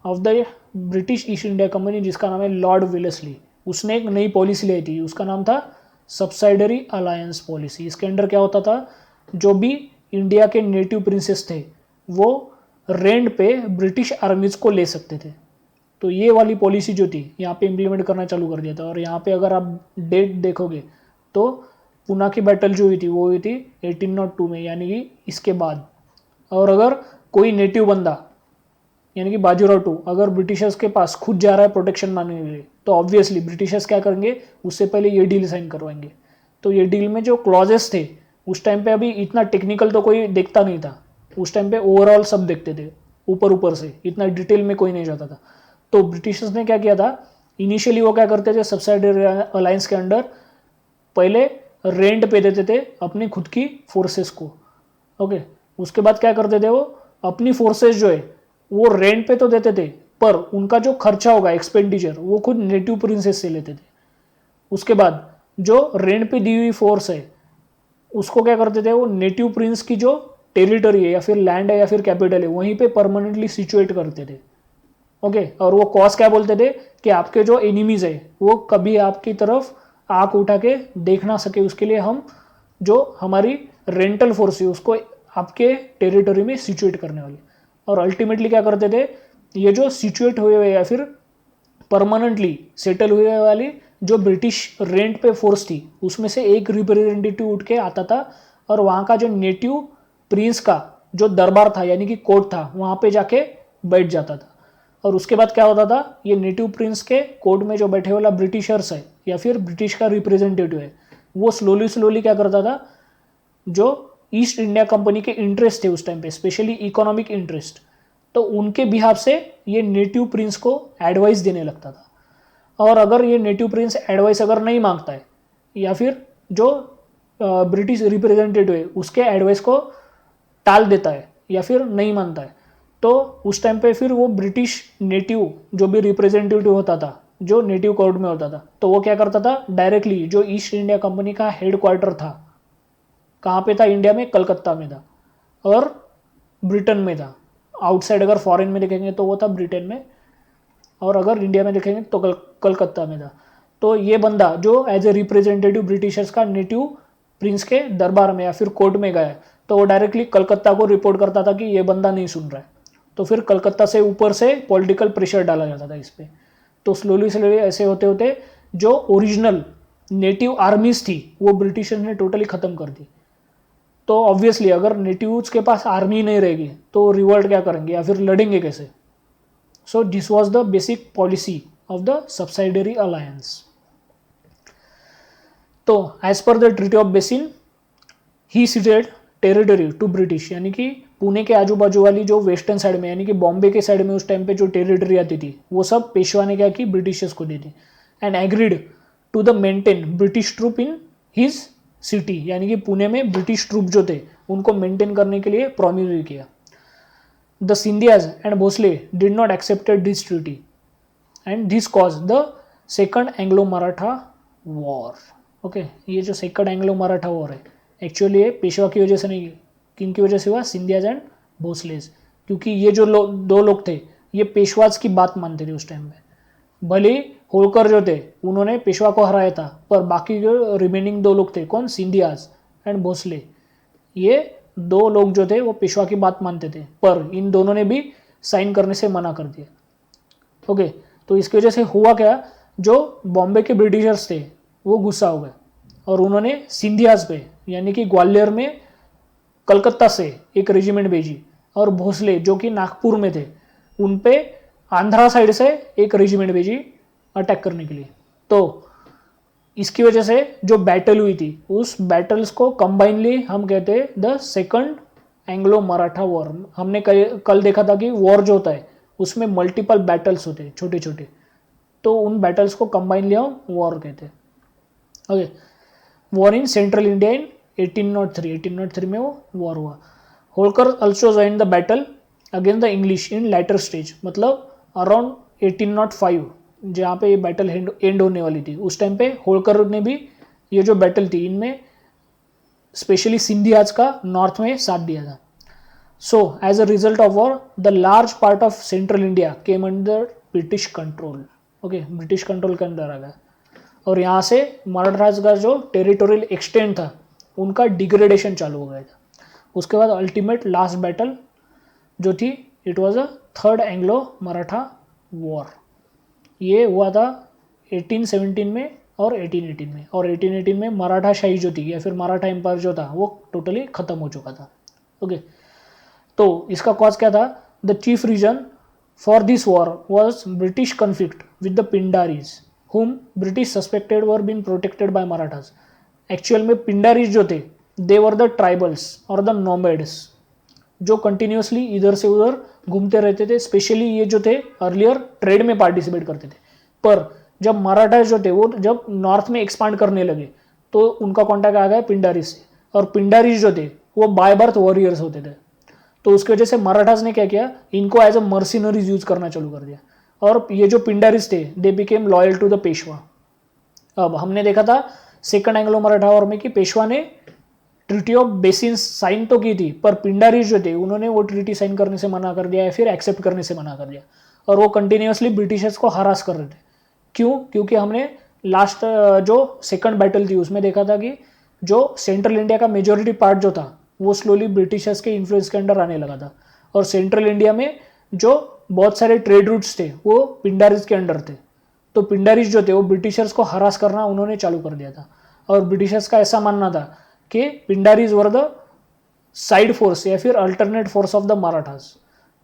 of the British East India company जिसका नाम है लॉर्ड वेलेस्ली। उसने एक नई पॉलिसी लाई थी, उसका नाम था सब्सिडरी अलायंस पॉलिसी। इसके अंडर क्या होता था, जो भी इंडिया के नेटिव प्रिंसेस थे वो रेंट पे ब्रिटिश आर्मीज को ले सकते थे। तो ये वाली पॉलिसी जो थी यहाँ पे इम्प्लीमेंट करना चालू कर दिया था। और यहाँ पे अगर आप डेट देखोगे तो पूना की बैटल जो हुई थी वो हुई थी 1802 में, यानी कि इसके बाद। और अगर कोई नेटिव बंदा यानी कि बाजीराव टू अगर ब्रिटिशर्स के पास खुद जा रहा है प्रोटेक्शन मांगने के लिए, तो ऑब्वियसली ब्रिटिशर्स क्या करेंगे, उससे पहले ये डील साइन करवाएंगे। तो ये डील में जो क्लॉजेस थे उस टाइम पे अभी इतना टेक्निकल तो कोई देखता नहीं था, उस टाइम पे ओवरऑल सब देखते थे ऊपर ऊपर से, इतना डिटेल में कोई नहीं जाता था। तो ब्रिटिशर्स ने क्या किया था, इनिशियली वो क्या करते थे, सब्सिडरी अलायंस के अंडर पहले रेंट पे देते थे अपनी खुद की फोर्सेस को। ओके, उसके बाद क्या करते थे, वो अपनी फोर्सेस जो है वो रेंट पे तो देते थे, पर उनका जो खर्चा होगा एक्सपेंडिचर वो खुद नेटिव प्रिंसेस से लेते थे। उसके बाद जो रेंट पे दी हुई फोर्स है उसको क्या करते थे, वो नेटिव प्रिंस की जो टेरिटरी है या फिर लैंड है या फिर कैपिटल है वहीं पे परमानेंटली सिचुएट करते थे। ओके, और वो कॉज क्या बोलते थे कि आपके जो एनिमीज है वो कभी आपकी तरफ आंख उठा के देख ना सके, उसके लिए हम जो हमारी रेंटल फोर्स है उसको आपके टेरिटरी में सिचुएट करने वाली। और अल्टीमेटली क्या करते थे, ये जो सिचुएट हुए हुए या फिर परमानेंटली सेटल हुए वाली जो ब्रिटिश रेंट पे फोर्स थी उसमें से एक रिप्रेजेंटेटिव उठ के आता था और वहाँ का जो नेटिव प्रिंस का जो दरबार था यानी कि कोर्ट था वहाँ पे जाके बैठ जाता था। और उसके बाद क्या होता था, ये नेटिव प्रिंस के कोर्ट में जो बैठे वाला ब्रिटिशर्स है या फिर ब्रिटिश का रिप्रेजेंटेटिव है वो स्लोली क्या करता था, जो ईस्ट इंडिया कंपनी के इंटरेस्ट थे उस टाइम पे, स्पेशली इकोनॉमिक इंटरेस्ट, तो उनके बिहाफ से ये नेटिव प्रिंस को एडवाइस देने लगता था। और अगर ये नेटिव प्रिंस एडवाइस अगर नहीं मांगता है या फिर जो ब्रिटिश रिप्रेजेंटेटिव है उसके एडवाइस को टाल देता है या फिर नहीं मानता है, तो उस टाइम पे फिर वो ब्रिटिश नेटिव जो भी रिप्रेजेंटेटिव होता था जो नेटिव कोर्ट में होता था, तो वो क्या करता था, डायरेक्टली जो ईस्ट इंडिया कंपनी का हेड क्वार्टर था कहाँ पे था, इंडिया में कलकत्ता में था और ब्रिटेन में था। आउटसाइड अगर फॉरेन में देखेंगे तो वो था ब्रिटेन में, और अगर इंडिया में देखेंगे तो कलकत्ता में था। तो ये बंदा जो एज ए रिप्रेजेंटेटिव ब्रिटिशर्स का नेटिव प्रिंस के दरबार में या फिर कोर्ट में गया तो वो डायरेक्टली कलकत्ता को रिपोर्ट करता था कि ये बंदा नहीं सुन रहा है, तो फिर कलकत्ता से ऊपर से पॉलिटिकल प्रेशर डाला जाता था इस पर। तो स्लोली ऐसे होते होते जो ओरिजिनल नेटिव आर्मीज थी वो ब्रिटिशर्स ने टोटली ख़त्म कर दी। तो ऑब्वियसली अगर नेटिव्स के पास आर्मी नहीं रहेगी तो रिवोल्ट क्या करेंगे या फिर लड़ेंगे कैसे। So this was the basic policy of the subsidiary alliance. तो as per the treaty of Bassein he ceded territory to British, यानी कि पुणे के आजू बाजू वाली जो वेस्टर्न साइड में यानी कि बॉम्बे के साइड में उस टाइम पे जो टेरिटरी आती थी वो सब पेशवा ने क्या की, ब्रिटिशर्स को दी थी। And agreed to the maintain British troop in his city, यानी कि पुणे में ब्रिटिश ट्रूप जो थे उनको मेंटेन करने के लिए प्रॉमिस भी किया। The Scindias and Bhosale did not accepted this treaty and this cause the second Anglo Maratha war. Okay, ये जो सेकंड एंग्लो मराठा वॉर है एक्चुअली ये पेशवा की वजह से नहीं, किन की वजह से हुआ, सिंधियाज एंड भोसलेज, क्योंकि ये जो दो लोग थे ये पेशवाज की बात मानते थे उस टाइम में। भले होलकर जो थे उन्होंने पेशवा को हराया था पर बाकी जो रिमेनिंग दो लोग थे, कौन, सिंधियाज एंड भोसले, ये दो लोग जो थे वो पेशवा की बात मानते थे पर इन दोनों ने भी साइन करने से मना कर दिया। ओके, तो इसकी वजह से हुआ क्या, जो बॉम्बे के ब्रिटिशर्स थे वो गुस्सा हो गए और उन्होंने सिंधियाज पे यानी कि ग्वालियर में कलकत्ता से एक रेजिमेंट भेजी और भोसले जो कि नागपुर में थे उन पे आंध्रा साइड से एक रेजिमेंट भेजी अटैक करने के लिए। तो इसकी वजह से जो बैटल हुई थी उस बैटल्स को कंबाइनली हम कहते हैं the second Anglo Maratha war. हमने कल देखा था कि वॉर जो होता है उसमें मल्टीपल बैटल्स होते हैं छोटे छोटे, तो उन बैटल्स को कंबाइनली हम वॉर कहते हैं। Okay, war in central India in 1803 में वो वॉर हुआ। Holkar also join the battle against the English in lighter stage, मतलब अराउंड 1805 जहाँ पे ये बैटल एंड होने वाली थी उस टाइम पे होलकर ने भी ये जो बैटल थी इनमें स्पेशली सिंधियाज का नॉर्थ में साथ दिया था। So as a result of war the large part of central India came under British control. Okay, British control के अंदर आ गया और यहाँ से मराठास का जो टेरिटोरियल एक्सटेंड था उनका डिग्रेडेशन चालू हो गया था। उसके बाद अल्टीमेट लास्ट बैटल जो थी it was a third Anglo Maratha war. ये हुआ था 1817 में और 1818 में, और 1818 में मराठा शाही जो थी या फिर मराठा एम्पायर जो था वो टोटली ख़त्म हो चुका था। ओके, तो इसका कॉज क्या था, the chief reason for this war was British conflict with the Pindaris whom British suspected were being protected by Marathas। Actual में पिंडारीज जो थे दे वर द ट्राइबल्स और द नोमैड्स जो कंटिन्यूसली इधर से उधर घूमते रहते थे। स्पेशली ये जो थे अर्लियर ट्रेड में पार्टिसिपेट करते थे, पर जब मराठा जो थे वो जब नॉर्थ में एक्सपांड करने लगे तो उनका कॉन्टैक्ट आ गया पिंडारीज से, और पिंडारीज जो थे वो बाय बर्थ वॉरियर्स होते थे। तो उसकी वजह से मराठास ने क्या किया, इनको एज अ मर्सिनरीज यूज करना चालू कर दिया, और ये जो पिंडारीज थे they became loyal to the Peshwa. अब हमने देखा था सेकंड एंग्लो मराठा वॉर में कि पेशवा ने ट्रीटी ऑफ बेसिन्स साइन तो की थी, पर पिंडारीज जो थे उन्होंने वो ट्रीटी साइन करने से मना कर दिया या फिर एक्सेप्ट करने से मना कर दिया, और वो कंटिन्यूसली ब्रिटिशर्स को हरास कर रहे थे। क्यों? क्योंकि हमने लास्ट जो सेकंड बैटल थी उसमें देखा था कि जो सेंट्रल इंडिया का मेजोरिटी पार्ट जो था वो स्लोली ब्रिटिशर्स के इन्फ्लुएंस के अंडर आने लगा था, और सेंट्रल इंडिया में जो बहुत सारे ट्रेड रूट्स थे वो पिंडारीज के अंडर थे। तो पिंडारीज जो थे वो ब्रिटिशर्स को हरास करना उन्होंने चालू कर दिया था, और ब्रिटिशर्स का ऐसा मानना था कि पिंडारीज वर द साइड फोर्स या फिर alternate force of the Marathas.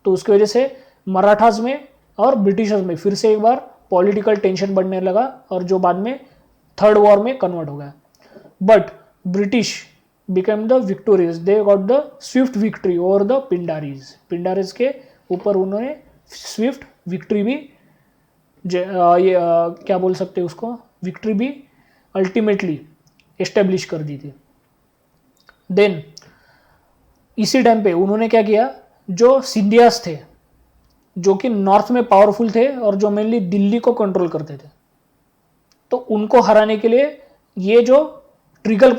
तो उसकी वजह से मराठास में और ब्रिटिशर्स में फिर से एक बार पॉलिटिकल टेंशन बढ़ने लगा, और जो बाद में थर्ड वॉर में कन्वर्ट हो गया। But British became the victorious, they got the swift victory over the Pindaris. Pindaris के ऊपर उन्होंने स्विफ्ट विक्ट्री भी क्या बोल सकते हैं उसको, विक्ट्री भी अल्टीमेटली एस्टेब्लिश कर दी थी। देन इसी टाइम पे उन्होंने क्या किया, जो सिंधियास थे जो कि नॉर्थ में पावरफुल थे और जो मेनली दिल्ली को कंट्रोल करते थे, तो उनको हराने के लिए ये जो ट्रिगर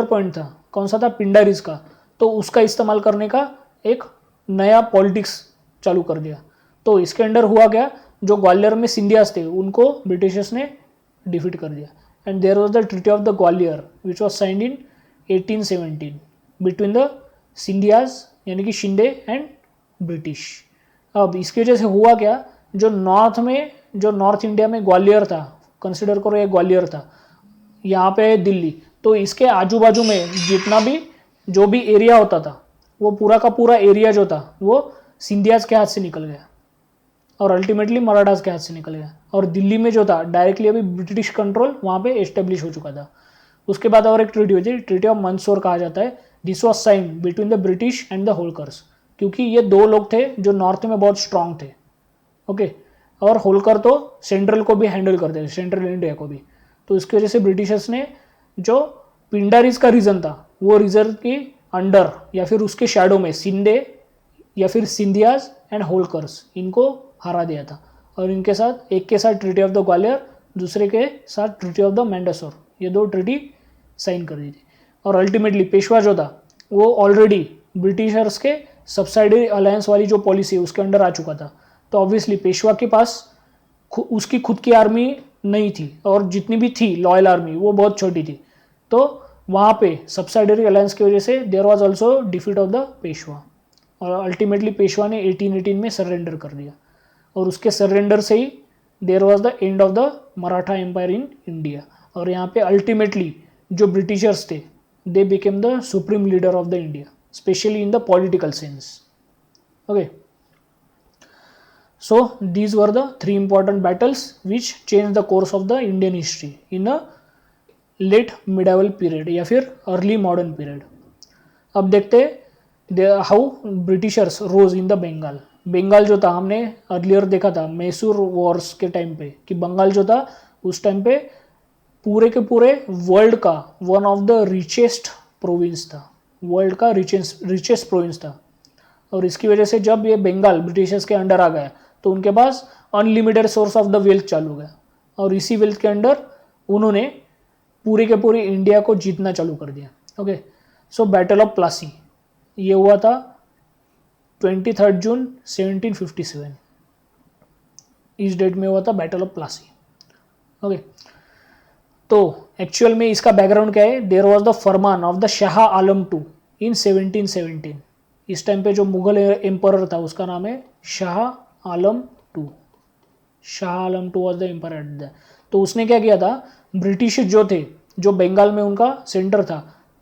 पॉइंट था कौन सा था, पिंडारीज का, तो उसका इस्तेमाल करने का एक नया पॉलिटिक्स चालू कर दिया। तो इसके अंडर हुआ क्या, जो ग्वालियर में सिंधियास थे उनको ब्रिटिशर्स ने डिफीट कर दिया, and there was the treaty of the Gwalior which was signed in 1817 between the Scindias यानी कि शिंदे एंड ब्रिटिश। अब इसकी वजह से हुआ क्या, जो नॉर्थ इंडिया में ग्वालियर था, कंसिडर करो ये ग्वालियर था, यहाँ पे है दिल्ली, तो इसके आजू बाजू में जितना भी जो भी एरिया होता था वो पूरा का पूरा एरिया जो था वो सिंधियाज के हाथ से निकल गया और अल्टीमेटली मराठास के हाथ से निकल गया, और दिल्ली में जो था डायरेक्टली अभी ब्रिटिश कंट्रोल वहाँ पे एस्टेब्लिश हो चुका था। उसके बाद और एक ट्रीटी हुई थी, ट्रीटी ऑफ मंदसौर कहा जाता है। This was sign between the British and the Holkars, क्योंकि ये दो लोग थे जो नॉर्थ में बहुत स्ट्रांग थे, ओके, और होलकर तो सेंट्रल को भी हैंडल करते थे, सेंट्रल इंडिया को भी। तो इसकी वजह से ब्रिटिशर्स ने जो पिंडारीज का रीजन था वो रीजन के अंडर या फिर उसके शैडो में सिंधे या फिर सिंधियाज एंड होलकर्स इनको हरा दिया था, और इनके साथ एक के साथ ट्रीटी ऑफ द ग्वालियर, दूसरे के साथ ट्रीटी ऑफ द मैंडसौर, ये दो ट्रीटी साइन कर दी थी। और अल्टीमेटली पेशवा जो था वो ऑलरेडी ब्रिटिशर्स के सब्सिडरी अलायंस वाली जो पॉलिसी है उसके अंडर आ चुका था, तो ऑब्वियसली पेशवा के पास उसकी खुद की आर्मी नहीं थी, और जितनी भी थी लॉयल आर्मी वो बहुत छोटी थी, तो वहाँ पे सब्सिडरी अलायंस की वजह से there was also defeat of the Peshwa, और अल्टीमेटली पेशवा ने 1818 में सरेंडर कर दिया, और उसके सरेंडर से ही there was the end of the Maratha empire in India. और यहाँ पे अल्टीमेटली जो ब्रिटिशर्स थे they became the supreme leader of the India, specially in the political sense, okay. So these were the three important battles which changed the course of the Indian history in a late medieval period या फिर early modern period। अब देखते हैं how Britishers rose in the Bengal. Bengal जो था हमने earlier देखा था मैसूर वॉर्स के टाइम पे कि बंगाल जो था उस टाइम पे पूरे के पूरे वर्ल्ड का one of the richest province था, वर्ल्ड का रिचेस्ट प्रोविंस था, और इसकी वजह से जब ये बंगाल ब्रिटिशर्स के अंडर आ गया तो उनके पास unlimited source of the wealth चालू हो गया, और इसी वेल्थ के अंडर उन्होंने पूरे के पूरे इंडिया को जीतना चालू कर दिया, okay. So battle of Plassey ये हुआ था 23 जून 1757, इस डेट में हुआ था बैटल ऑफ प्लासी, ओके। तो एक्चुअल में इसका बैकग्राउंड क्या है, there was the farman of the Shah Alam II in 1717। इस टाइम पे जो मुगल एम्परर था उसका नाम है Shah Alam II। Shah Alam II was the emperor at the, तो उसने क्या किया था, ब्रिटिश जो थे जो बंगाल में उनका सेंटर था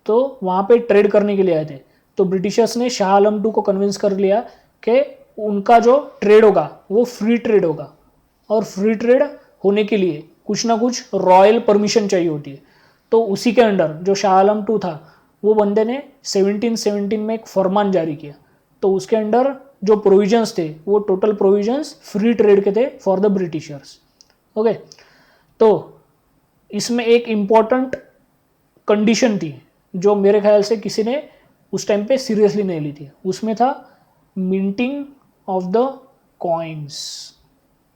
तो वहाँ पे ट्रेड करने के लिए आए थे, तो ब्रिटिशर्स ने शाह आलम II को कन्विंस कर लिया कि उनका जो ट्रेड होगा वो फ्री ट्रेड होगा, और फ्री ट्रेड होने के लिए कुछ ना कुछ रॉयल परमिशन चाहिए होती है। तो उसी के अंडर जो शाह आलम II था वो बंदे ने 1717 में एक फरमान जारी किया, तो उसके अंडर जो प्रोविजंस थे वो टोटल प्रोविजंस फ्री ट्रेड के थे फॉर द ब्रिटिशर्स, ओके। तो इसमें एक इम्पॉर्टेंट कंडीशन थी जो मेरे ख्याल से किसी ने उस टाइम पे सीरियसली नहीं ली थी, उसमें था मिंटिंग ऑफ द कॉइन्स।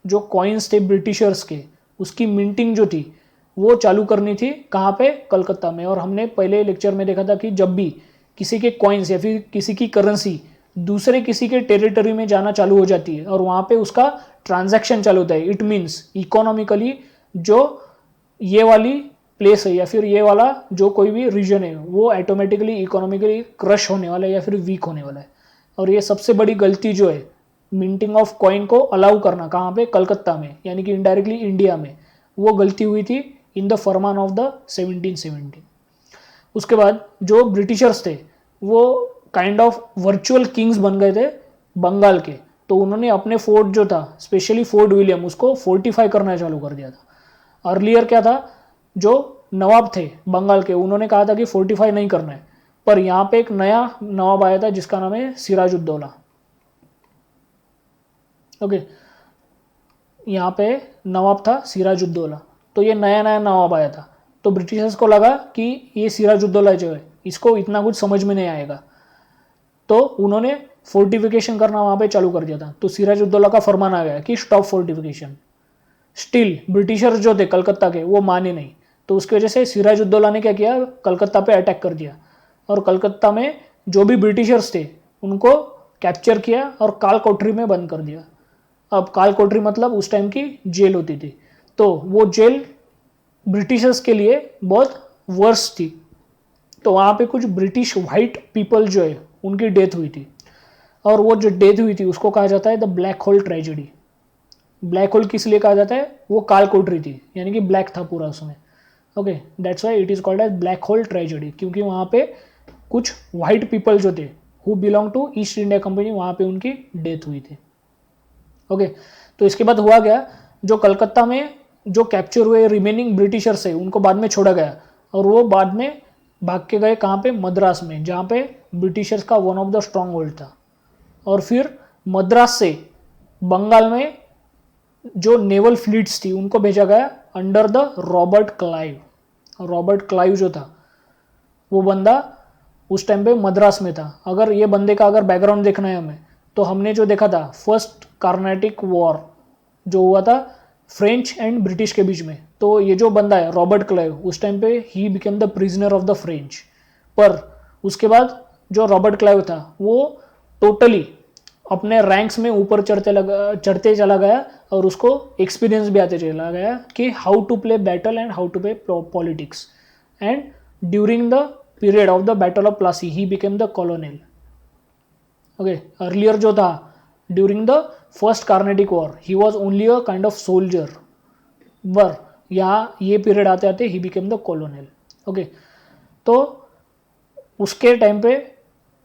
जो कॉइन्स थे ब्रिटिशर्स के उसकी मिंटिंग जो थी वो चालू करनी थी कहाँ पे, कलकत्ता में। और हमने पहले लेक्चर में देखा था कि जब भी किसी के कॉइन्स या फिर किसी की करेंसी दूसरे किसी के टेरिटरी में जाना चालू हो जाती है और वहाँ पे उसका ट्रांजैक्शन चालू होता है, इट मीन्स इकोनॉमिकली जो ये वाली प्लेस है या फिर ये वाला जो कोई भी रीजन है वो ऑटोमेटिकली इकोनॉमिकली क्रश होने वाला है या फिर वीक होने वाला है। और ये सबसे बड़ी गलती जो है मिंटिंग ऑफ कॉइन को अलाउ करना कहाँ पे, कलकत्ता में, यानी कि इनडायरेक्टली इंडिया में, वो गलती हुई थी in the farman of the 1770। उसके बाद जो ब्रिटिशर्स थे वो काइंड ऑफ वर्चुअल किंग्स बन गए थे बंगाल के, तो उन्होंने अपने फोर्ट जो था स्पेशली फोर्ट विलियम उसको फोर्टिफाई करना चालू कर दिया था। अर्लियर क्या था, जो नवाब थे बंगाल के उन्होंने कहा था कि फोर्टिफाई नहीं करना है, पर यहाँ पे एक नया नवाब आया था जिसका नाम है सिराजुद्दौला। ओके, यहाँ पे नवाब था सिराजुद्दौला, तो ये नया नया नवाब आया था, तो ब्रिटिशर्स को लगा कि ये सिराजुद्दौला जो है इसको इतना कुछ समझ में नहीं आएगा, तो उन्होंने फोर्टिफिकेशन करना वहाँ पे चालू कर दिया था। तो सिराजुद्दौला का फरमान आ गया कि स्टॉप फोर्टिफिकेशन। स्टिल ब्रिटिशर्स जो थे कलकत्ता के वो माने नहीं, तो उसकी वजह से सिराजुद्दौला ने क्या किया, कलकत्ता पे अटैक कर दिया और कलकत्ता में जो भी ब्रिटिशर्स थे उनको कैप्चर किया और काल कोठरी में बंद कर दिया। अब काल कोठरी मतलब उस टाइम की जेल होती थी, तो वो जेल ब्रिटिशर्स के लिए बहुत वर्स थी। तो वहाँ पे कुछ ब्रिटिश वाइट पीपल जो है उनकी डेथ हुई थी, और वो जो डेथ हुई थी उसको कहा जाता है the black hole tragedy. Black hole किस लिए कहा जाता है, वो काल कोठरी थी यानी कि ब्लैक था पूरा उसमें। Okay, that's why it is called as black hole tragedy, क्योंकि वहाँ पे कुछ वाइट पीपल जो थे who belong to East India company वहाँ पे उनकी डेथ हुई थी। ओके, तो इसके बाद हुआ गया, जो कलकत्ता में जो कैप्चर हुए रिमेनिंग ब्रिटिशर्स है उनको बाद में छोड़ा गया और वो बाद में भाग के गए कहाँ पे, मद्रास में, जहाँ पे ब्रिटिशर्स का one of the strong hold था। और फिर मद्रास से बंगाल में जो नेवल फ्लीट्स थी उनको भेजा गया under the Robert Clive. Robert Clive जो था वो बंदा उस टाइम पे मद्रास में था। अगर ये बंदे का अगर बैकग्राउंड देखना है हमें, तो हमने जो देखा था फर्स्ट कार्नेटिक वॉर जो हुआ था फ्रेंच एंड ब्रिटिश के बीच में, तो ये जो बंदा है रॉबर्ट क्लाइव उस टाइम पे ही became the prisoner of the French. पर उसके बाद जो रॉबर्ट क्लाइव था वो टोटली अपने रैंक्स में ऊपर चढ़ते चला गया और उसको एक्सपीरियंस भी आते चला गया कि how to play battle and how to play politics. And during the period of the battle of Plassey he became the colonel. Okay, earlier जो था during the first Carnatic war he was only a kind of soldier, but यहाँ ये पीरियड आते आते ही became the colonel. Okay, तो उसके टाइम पे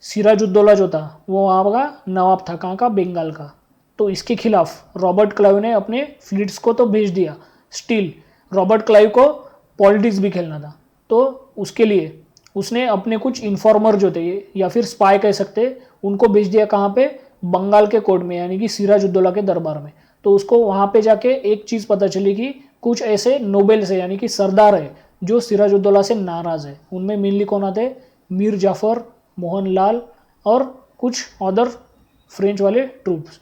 सिराजुद्दौला जो था वो वहाँ का नवाब था, कहाँ का, बंगाल का। तो इसके खिलाफ रॉबर्ट क्लाइव ने अपने फ्लीट्स को तो भेज दिया, स्टिल रॉबर्ट क्लाइव को पॉलिटिक्स भी खेलना था, तो उसके लिए उसने अपने कुछ इन्फॉर्मर जो थे या फिर स्पाई कह सकते उनको भेज दिया कहाँ पे, बंगाल के कोर्ट में, यानी कि सिराजुद्दौला के दरबार में। तो उसको वहाँ पे जाके एक चीज़ पता चली कि कुछ ऐसे नोबेल्स है यानी कि सरदार है जो सिराजुद्दौला से नाराज़ है। उनमें मेनली कौन आते, मीर जाफ़र, मोहनलाल और कुछ अदर फ्रेंच वाले ट्रूप्स।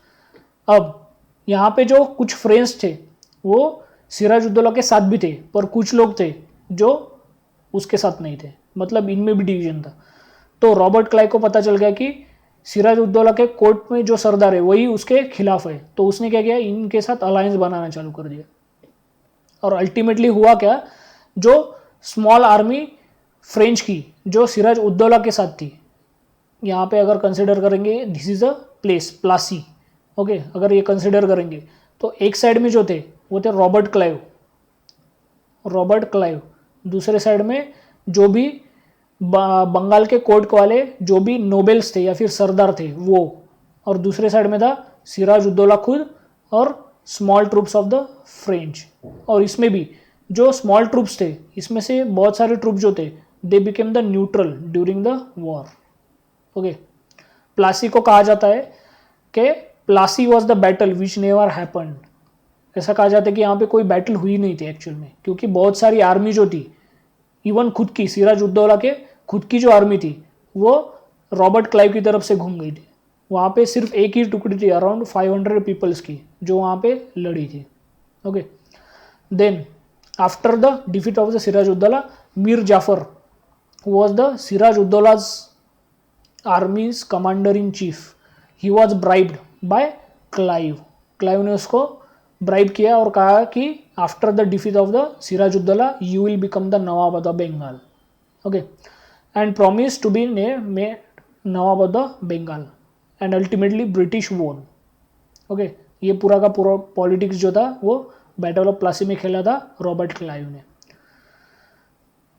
अब यहाँ पे जो कुछ फ्रेंच थे वो सिराजुद्दौला के साथ भी थे, पर कुछ लोग थे जो उसके साथ नहीं थे, मतलब इनमें भी डिवीजन था। तो रॉबर्ट क्लाइव को पता चल गया कि सिराजुद्दौला के कोर्ट में जो सरदार है वही उसके खिलाफ है, तो उसने क्या किया, इनके साथ अलायंस बनाना चालू कर दिया। और अल्टीमेटली हुआ क्या, जो स्मॉल आर्मी फ्रेंच की जो सिराजुद्दौला के साथ थी, यहाँ पे अगर कंसिडर करेंगे this is a place Plassey. Okay, अगर ये कंसिडर करेंगे तो एक साइड में जो थे वो थे रॉबर्ट क्लाइव, दूसरे साइड में जो भी बंगाल के कोर्ट वाले जो भी नोबेल्स थे या फिर सरदार थे वो, और दूसरे साइड में था सिराजुद्दौला खुद और small troops of the French. और इसमें भी जो स्मॉल ट्रूप्स थे इसमें से बहुत सारे ट्रूप जो थे they became the neutral during the war. Okay, Plassey को कहा जाता है कि Plassey was the battle which never happened. ऐसा कहा जाता है कि यहाँ पे कोई बैटल हुई नहीं थी एक्चुअल में, क्योंकि बहुत सारी आर्मी जो थी, इवन खुद की सिराजुद्दौला के खुद की जो आर्मी थी वो रॉबर्ट क्लाइव की तरफ से घूम गई थी। वहाँ पे सिर्फ एक ही टुकड़ी थी अराउंड 500 पीपल्स की जो वहाँ पे लड़ी थी। Okay, then after the defeat of the Sirajuddaula, Mir Jafar was the Siraj-ud-Daula's army's commander in chief. He was bribed by Clive. Clive ने उसको ब्राइब किया और कहा कि after the defeat of the Sirajuddaula you will become the nawab of the Bengal. Okay, and promise to be nawab of the Bengal and ultimately British won. Okay, ये पूरा का पूरा पॉलिटिक्स जो था वो बैटल ऑफ प्लासी में खेला था रॉबर्ट क्लाइव ने.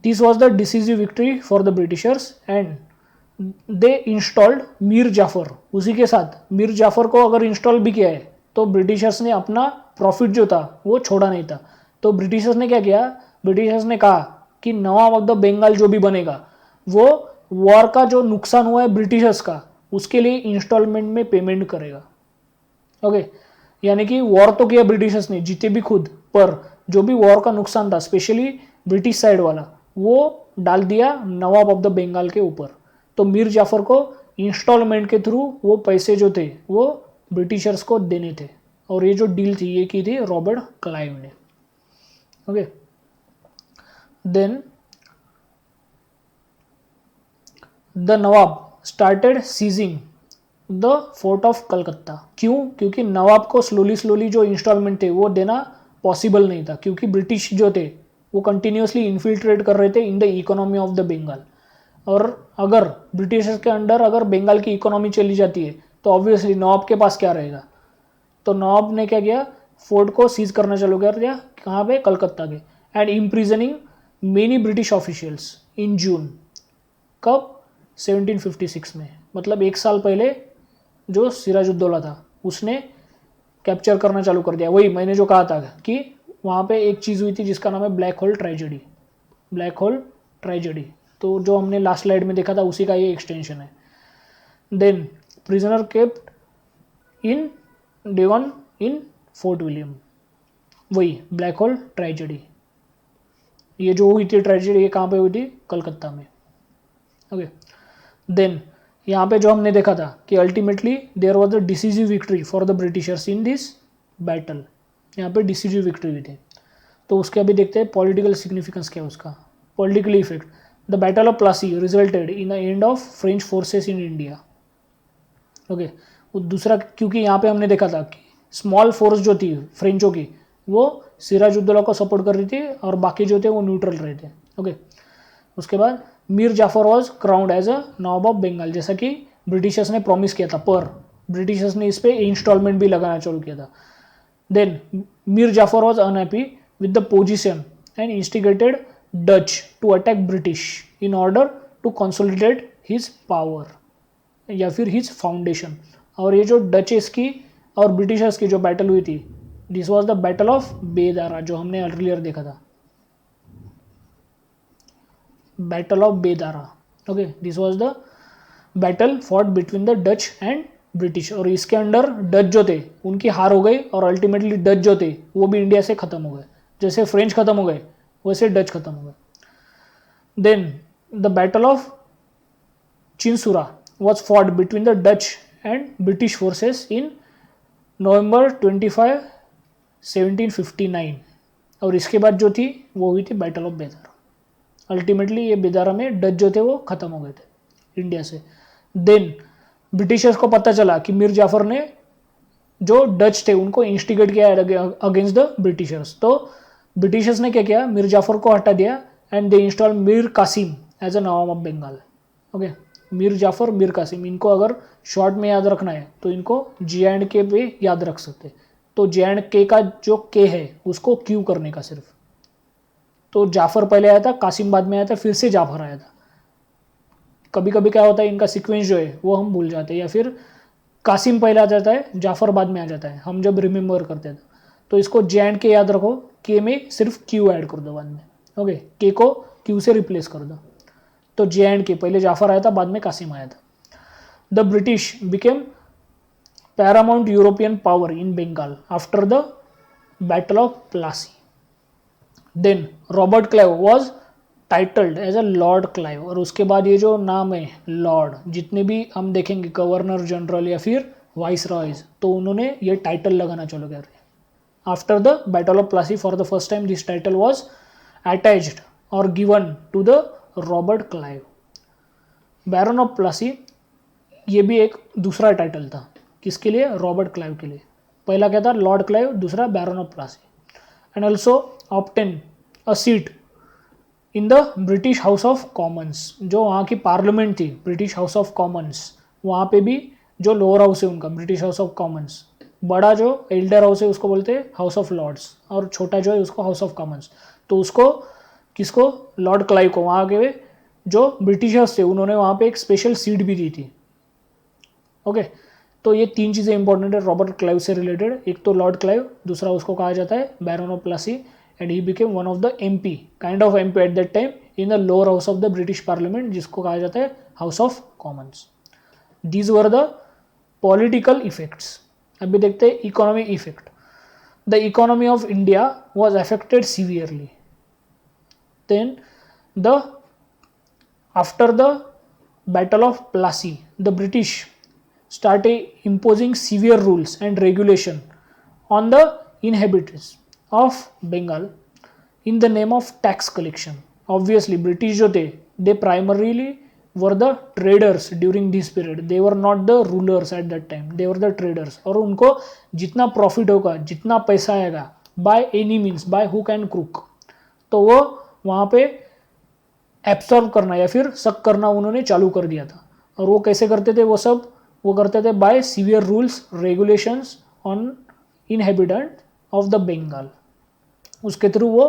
This was the decisive victory for the Britishers and they installed Mir Jafar. उसी के साथ मीर जाफर को अगर इंस्टॉल भी किया है तो ब्रिटिशर्स ने अपना प्रॉफिट जो था वो छोड़ा नहीं था. तो ब्रिटिशर्स ने क्या किया, ब्रिटिशर्स ने कहा कि नवाब ऑफ द बंगाल जो भी बनेगा वो वॉर का जो नुकसान हुआ है ब्रिटिशर्स का उसके लिए इंस्टॉलमेंट में पेमेंट करेगा. ओके, यानी कि वॉर तो किया ब्रिटिशर्स ने, जीते भी खुद, पर जो भी वॉर का नुकसान था स्पेशली ब्रिटिश साइड वाला वो डाल दिया नवाब ऑफ द बंगाल के ऊपर. तो मीर जाफर को इंस्टॉलमेंट के थ्रू वो पैसे जो थे वो ब्रिटिशर्स को देने थे. और ये जो डील थी ये की थी रॉबर्ट क्लाइव ने. Okay, then the nawab started seizing the fort of Calcutta. क्यों? क्योंकि नवाब को स्लोली जो इंस्टॉलमेंट थे वो देना पॉसिबल नहीं था, क्योंकि ब्रिटिश जो थे वो कंटिन्यूसली इन्फिल्ट्रेट कर रहे थे in the economy of the Bengal. और अगर ब्रिटिशर्स के अंडर अगर बंगाल की इकोनॉमी चली जाती है तो ऑब्वियसली नवाब के पास क्या रहेगा. तो नवाब ने क्या किया, फोर्ट को सीज करना चालू कर दिया. कहाँ पे? कलकत्ता के. And imprisoning many British officials in June. कब? 1756 में. मतलब एक साल पहले जो सिराजुद्दौला था उसने कैप्चर करना चालू कर दिया. वही मैंने जो कहा था कि वहाँ पे एक चीज़ हुई थी जिसका नाम है black hole tragedy. Black hole tragedy तो जो हमने लास्ट स्लाइड में देखा था उसी का ये एक्सटेंशन है. देन प्रिजनर केप्ट इन डेवन इन फोर्ट विलियम. वही ब्लैक होल ट्रेजेडी, ये जो हुई थी ट्रेजेडी ये कहाँ पे हुई थी? कलकत्ता में. ओके, देन यहाँ पे जो हमने देखा था कि ultimately there was the decisive victory for the Britishers in this battle. यहाँ पे डिसीजिव विक्ट्री हुई थी. तो उसके अभी देखते हैं पॉलिटिकल सिग्निफिकेंस क्या है उसका. Political effect. The battle of Plassey resulted in the end of French forces in India. Okay, दूसरा क्योंकि यहाँ पे हमने देखा था कि स्मॉल फोर्स जो थी फ्रेंचों की वो सिराजुद्दौला को सपोर्ट कर रही थी और बाकी जो थे वो न्यूट्रल रहे थे. ओके, उसके बाद Mir Jafar was crowned as a nawab of Bengal, जैसा कि ब्रिटिशर्स ने प्रॉमिस किया था, पर ब्रिटिशर्स ने इस पर इंस्टॉलमेंट भी लगाना चालू किया था. Then Mir Jafar was unhappy with the position and instigated Dutch to attack British in order to consolidate his power या फिर हिज फाउंडेशन. और ये जो डचेस की और ब्रिटिशर्स की जो बैटल हुई थी, this was the battle of Bedara जो हमने अर्लियर देखा था. Battle of Bedara. Okay, this was the battle fought between the Dutch and British. और इसके अंडर डच जो थे उनकी हार हो गई और अल्टीमेटली डच जो थे वो भी इंडिया से ख़त्म हो गए. जैसे फ्रेंच ख़त्म हो गए वैसे डच ख़त्म हो गए. Then the battle of Chinsura was fought between the Dutch and British forces in November 25, 1759. और इसके बाद जो थी वो हुई थी बैटल ऑफ बेदारा. अल्टीमेटली ये बेदारा में डच जो थे वो ख़त्म हो गए थे इंडिया से. देन ब्रिटिशर्स को पता चला कि मीर जाफर ने जो डच थे उनको इंस्टिगेट किया अगेंस्ट द ब्रिटिशर्स. तो ब्रिटिशर्स ने क्या किया, मीर जाफर को हटा दिया and they install Mir Kasim as a nawab of Bengal. Okay, Mir Jafar, Mir Kasim, इनको अगर शॉर्ट में याद रखना है तो इनको J&K पे याद रख सकते. तो J&K का जो K है उसको Q करने का सिर्फ. तो जाफर पहले आया था, कासिम बाद में आया था, फिर से जाफर आया था. कभी कभी क्या होता है इनका सीक्वेंस जो है वो हम भूल जाते हैं, या फिर कासिम पहले आ जाता है जाफर बाद में आ जाता है हम जब रिमेंबर करते हैं. तो इसको J&K याद रखो, K में सिर्फ Q ऐड कर दो बाद में. ओके, K को Q से रिप्लेस कर दो. तो J&K पहले जाफर आया था बाद में कासिम आया था. The British became paramount European power in Bengal after the battle of Plassey. Then Robert Clive was titled as a Lord Clive. और उसके बाद ये जो नाम है लॉर्ड, जितने भी हम देखेंगे गवर्नर जनरल या फिर वाइस रॉयज, तो उन्होंने ये टाइटल लगाना चालू कर दिया after the battle of Plassey for the first time this title was attached और given to the Robert Clive. Baron of Plassey ये भी एक दूसरा टाइटल था. किसके लिए? रॉबर्ट क्लाइव के लिए. पहला क्या था? लॉर्ड क्लाइव, दूसरा baron of Plassey. And also obtain a seat in the British House of Commons. जो वहाँ की पार्लियामेंट थी, ब्रिटिश हाउस ऑफ कॉमन्स, वहाँ पे भी जो लोअर हाउस है उनका, ब्रिटिश हाउस ऑफ कॉमन्स, बड़ा जो एल्डर हाउस है उसको बोलते हैं हाउस ऑफ लॉर्ड्स, और छोटा जो है उसको हाउस ऑफ कॉमन्स. तो उसको किसको? लॉर्ड क्लाइव को, वहाँ के जो ब्रिटिशर्स थे उन्होंने वहाँ पे एक स्पेशल सीट भी दी थी. ओके, तो ये तीन चीज़ें इंपॉर्टेंट है रॉबर्ट क्लाइव से रिलेटेड. एक तो लॉर्ड क्लाइव, दूसरा उसको कहा जाता है baron of Plassey, and he became one of the MP, kind of MP at that time in the lower house of the British parliament, जिसको कहा जाता है House of Commons. These were the political effects. अभी देखते हैं economic effect. The economy of India was affected severely. Then after the battle of Plassey, the British started imposing severe rules and regulation on the inhabitants of Bengal in the name of tax collection. Obviously, British जो थे, they primarily were the traders during this period. They were not the rulers at that time. They were the traders. और उनको जितना profit होगा, जितना पैसा आएगा, by any means, by hook and crook, तो वो वहाँ पे एब्सॉर्ब करना या फिर सक करना उन्होंने चालू कर दिया था. और वो कैसे करते थे? वो करते थे by severe rules regulations on inhabitant of the Bengal. उसके थ्रू वो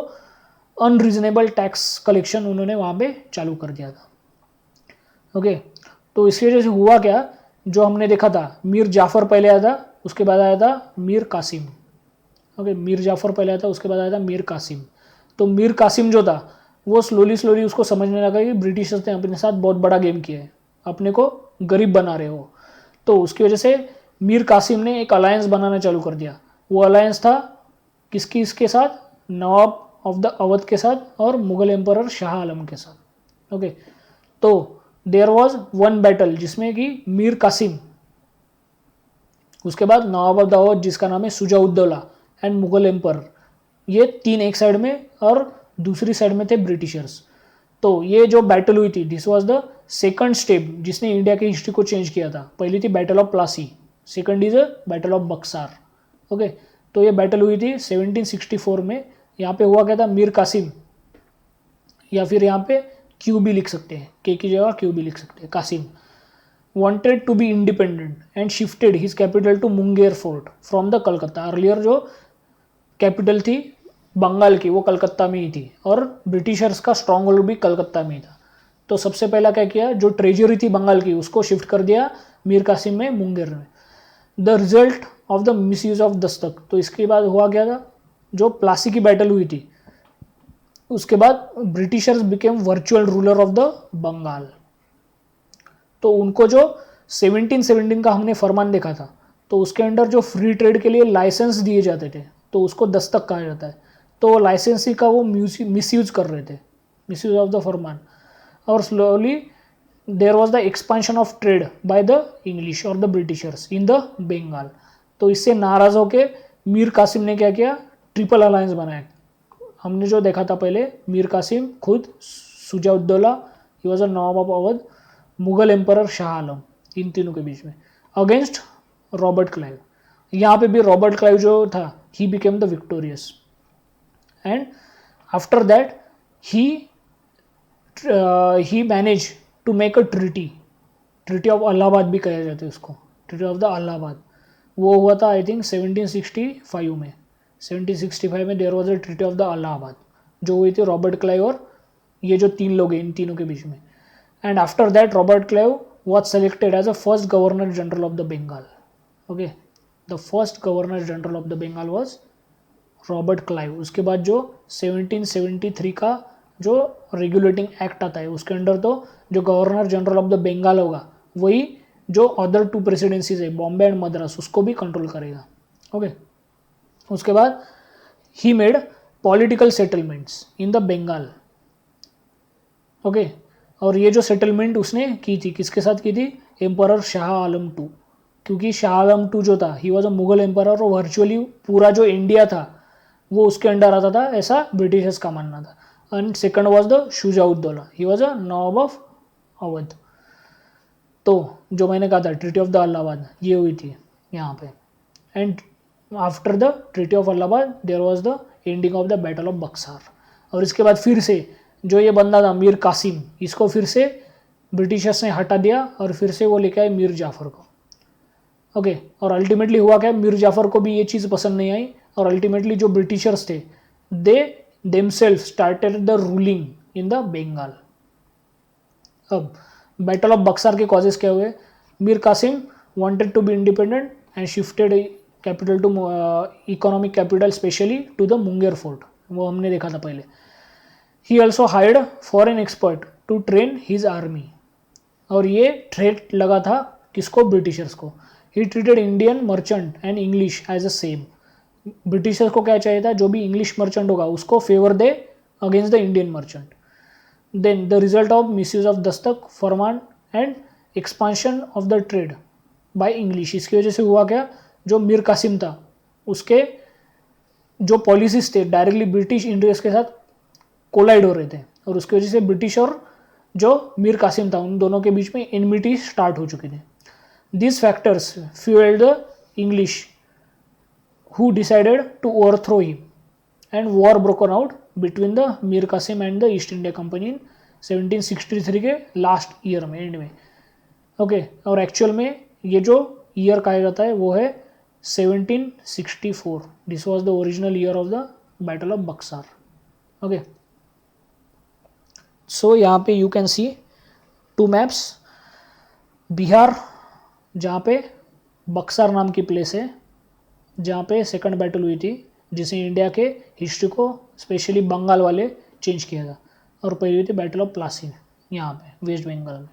अनरीजनेबल टैक्स कलेक्शन उन्होंने वहाँ पे चालू कर दिया था. ओके, तो इसकी वजह से हुआ क्या? जो हमने देखा था, मीर जाफ़र पहले आया था, उसके बाद आया था मीर कासिम. ओके, मीर जाफ़र पहले आया था, उसके बाद आया था मीर कासिम. तो मीर कासिम जो था वो स्लोली उसको समझने लगा कि ब्रिटिशर्स ने अपने साथ बहुत बड़ा गेम किया है, अपने को गरीब बना रहे हो. तो उसकी वजह से मीर कासिम ने एक अलायंस बनाना चालू कर दिया. वो अलायंस था इसके साथ? नवाब ऑफ द अवध के साथ और मुगल एम्परर शाह आलम के साथ. ओके, तो देयर वॉज वन बैटल जिसमें कि मीर कासिम, उसके बाद नवाब ऑफ द अवध जिसका नाम है सुजाउद्दौला, एंड मुगल एम्परर, ये तीन एक साइड में और दूसरी साइड में थे ब्रिटिशर्स. तो ये जो बैटल हुई थी, this was the second step जिसने इंडिया की हिस्ट्री को चेंज किया था. पहली थी battle of Plassey, second is battle of Buxar. Okay, तो ये बैटल हुई थी 1764 में. यहाँ पे हुआ क्या था? मीर कासिम, या फिर यहाँ पे क्यू भी लिख सकते हैं, के की जगह क्यू भी लिख सकते हैं, Kasim wanted to be independent and shifted his capital to Munger fort from the Calcutta. Earlier जो कैपिटल थी बंगाल की वो कलकत्ता में ही थी, और ब्रिटिशर्स का स्ट्रॉन्ग होल्ड भी कलकत्ता में ही था. तो सबसे पहला क्या किया? जो ट्रेजरी थी बंगाल की उसको शिफ्ट कर दिया मीर कासिम में, मुंगेर में. The result of the misuse of Dastak. तो इसके बाद हुआ क्या था? जो प्लासी की बैटल हुई थी उसके बाद Britishers became virtual ruler of the Bengal. तो उनको जो 1717 का हमने फरमान देखा था, तो उसके अंडर जो फ्री ट्रेड के लिए लाइसेंस दिए जाते थे तो उसको दस्तक कहा जाता है. तो लाइसेंसी का वो मिसयूज कर रहे थे, मिसयूज ऑफ द फरमान. और slowly there was the expansion of trade by the English और the Britishers in the Bengal. तो इससे नाराज़ होके मीर कासिम ने क्या किया? ट्रिपल अलायंस बनाया. हमने जो देखा था पहले, मीर कासिम खुद, Shujauddaula, he was a nawab of Awadh, Mughal emperor Shah Alam, इन तीनों के बीच में, अगेंस्ट रॉबर्ट क्लाइव. यहाँ पे भी रॉबर्ट क्लाइव जो था, he became the victorious. And after that he manage to make a treaty of Allahabad भी कहा जाता है उसको, ट्रीटी ऑफ द अलाहाबाद. वो हुआ था आई थिंक 1765 में. 1765 में there was a treaty of the Allahabad जो हुई थी रॉबर्ट क्लाइव और ये जो तीन लोग हैं इन तीनों के बीच में. And after that Robert Clive was selected as a first governor general of the Bengal. Okay, the first governor general of the Bengal was Robert Clive. उसके बाद जो 1773 का जो रेगुलेटिंग एक्ट आता है उसके अंडर तो जो governor general of the Bengal होगा वही जो अदर टू प्रेसिडेंसीज है बॉम्बे एंड मद्रास उसको भी कंट्रोल करेगा. ओके, उसके बाद he made political settlements in the Bengal. Okay, और ये जो सेटलमेंट उसने की थी किसके साथ की थी? Emperor Shah Alam II. क्योंकि शाह आलम टू जो था he was a Mughal empire और वर्चुअली पूरा जो इंडिया था वो उसके अंडर आता था, ऐसा ब्रिटिशर्स का मानना था। And second was the Shujauddaula, he was a nawab of Awadh. तो जो मैंने कहा था ट्रीटी ऑफ द अलाहाबाद ये हुई थी यहाँ पे। And after the treaty of Allahabad there was the ending of the battle of Buxar. और इसके बाद फिर से जो ये बंदा था मीर कासिम, इसको फिर से ब्रिटिशर्स ने हटा दिया और फिर से वो लेके आए मीर जाफ़र को। ओके और अल्टीमेटली हुआ क्या, मीर जाफ़र को भी ये चीज़ पसंद नहीं आई और अल्टीमेटली जो ब्रिटिशर्स थे they themselves started the ruling in the Bengal. अब बैटल ऑफ बक्सार के कॉजेस क्या हुए, Mir Kasim wanted to be independent and shifted capital to economic capital specially to the Munger fort, वो हमने देखा था पहले। He also hired foreign expert to train his army, और ये थ्रेट लगा था किसको, ब्रिटिशर्स को। He treated Indian merchant and English as a same, Britishers को क्या चाहिए था, जो भी इंग्लिश मर्चेंट होगा उसको फेवर दे against the Indian merchant. Then the result of misuse of dastak farman and expansion of the trade by English, इसकी वजह से हुआ क्या, जो मीर कासिम था उसके जो पॉलिसीज थे डायरेक्टली ब्रिटिश इंटरेस्ट के साथ कोलाइड हो रहे थे, और उसकी वजह से ब्रिटिश और जो मीर कासिम था उन दोनों के बीच में एनमिटी स्टार्ट हो चुकी थी। These factors fueled the English, who decided to overthrow him, and war broke out between the Mir Qasim and the East India Company in 1763 के लास्ट ईयर में, एंड में। ओके और एक्चुअल में ये जो ईयर कहा जाता है वो है 1764। This was the original year of the battle of Buxar. Okay so यहाँ पे you can see two maps, Bihar जहाँ पे बक्सार नाम की प्लेस है जहाँ पे सेकंड बैटल हुई थी, जिसे इंडिया के हिस्ट्री को स्पेशली बंगाल वाले चेंज किया था, और पहली हुई थी बैटल ऑफ प्लासी यहाँ पे वेस्ट बंगाल में।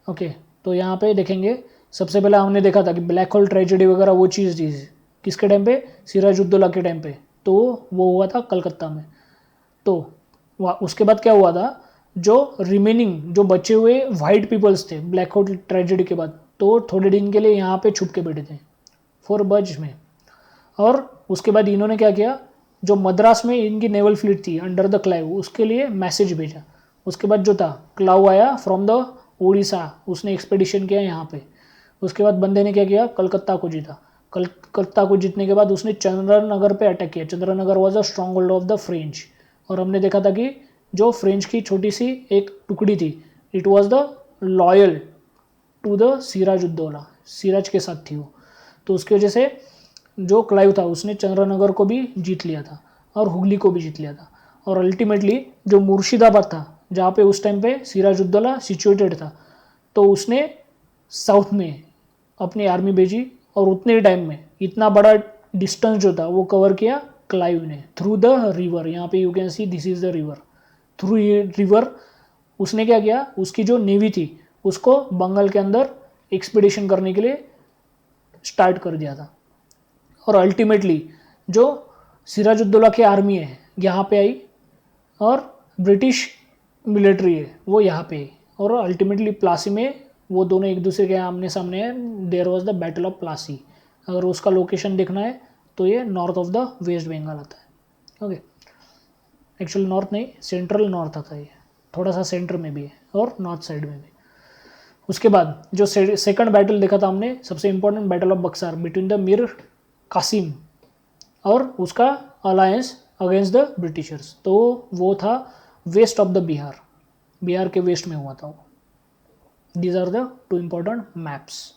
ओके तो यहाँ पे देखेंगे सबसे पहले हमने देखा था कि ब्लैक होल ट्रेजेडी वगैरह वो चीज़ थी किसके टाइम पे, सिराजुद्दौला के टाइम पे, तो वो हुआ था कलकत्ता में। तो उसके बाद क्या हुआ था, जो रिमेनिंग जो बचे हुए वाइट पीपल्स थे ब्लैक होल ट्रेजेडी के बाद, तो थोड़े दिन के लिए यहाँ पे छुप के बैठे थे फॉर बज में। और उसके बाद इन्होंने क्या किया, जो मद्रास में इनकी नेवल फ्लीट थी अंडर द क्लाइव, उसके लिए मैसेज भेजा। उसके बाद जो था क्लाउ आया फ्रॉम द उड़ीसा, उसने एक्सपेडिशन किया यहाँ पे। उसके बाद बंदे ने क्या किया, कलकत्ता को जीता। कलकत्ता को जीतने के बाद उसने चंद्रनगर पे अटैक किया। Chandannagar was a stronghold of the French, और हमने देखा था कि जो फ्रेंच की छोटी सी एक टुकड़ी थी, it was the loyal to the Sirajuddaula, Siraj के साथ थी वो। तो उसकी वजह से जो क्लाइव था उसने चंद्रनगर को भी जीत लिया था और हुगली को भी जीत लिया था। और अल्टीमेटली जो मुर्शिदाबाद था जहाँ पे उस टाइम पे सिराजुद्दौला सिचुएटेड था, तो उसने साउथ में अपनी आर्मी भेजी, और उतने टाइम में इतना बड़ा डिस्टेंस जो था वो कवर किया क्लाइव ने थ्रू द रिवर। यहाँ पे you can see this is the river, through river उसने क्या किया, उसकी जो नेवी थी उसको बंगाल के अंदर एक्सपीडिशन करने के लिए स्टार्ट कर दिया था। और अल्टीमेटली जो सिराजुद्दौला की आर्मी है यहाँ पे आई, और ब्रिटिश मिलिट्री है वो यहाँ पे आई, और अल्टीमेटली प्लासी में वो दोनों एक दूसरे के आमने सामने हैं। There was the battle of Plassey. अगर उसका लोकेशन देखना है तो ये north of the west Bengal आता है। ओके एक्चुअली नॉर्थ नहीं, सेंट्रल नॉर्थ आता है, ये थोड़ा सा सेंटर में भी है और नॉर्थ साइड में भी। उसके बाद जो सेकंड बैटल देखा था हमने, सबसे important battle of Buxar between the Mir Kasim और उसका अलायंस अगेंस्ट द ब्रिटिशर्स, तो वो था west of the Bihar, Bihar के वेस्ट में हुआ था वो। These are the two important maps.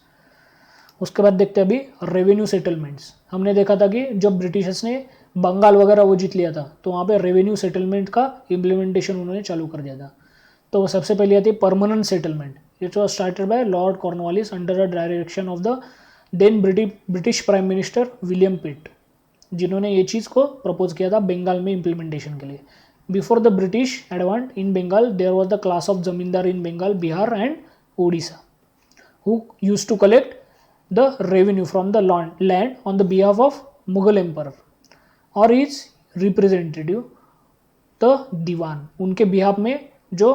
उसके बाद देखते हैं अभी रेवेन्यू सेटलमेंट्स। हमने देखा था कि जब ब्रिटिशर्स ने बंगाल वगैरह वो जीत लिया था तो वहाँ पे रेवेन्यू सेटलमेंट का इम्प्लीमेंटेशन उन्होंने चालू कर दिया था। तो सबसे पहले आती है permanent settlement. It was started by Lord Cornwallis under the direction of the then British prime minister William Pitt, जिन्होंने ये चीज़ को प्रपोज किया था बंगाल में इम्प्लीमेंटेशन के लिए। Before the British advent in Bengal there was the class of zamindar in Bengal, Bihar and Odisha, who used to collect the revenue from the land on the behalf of Mughal emperor or its representative the दीवान। उनके behalf में जो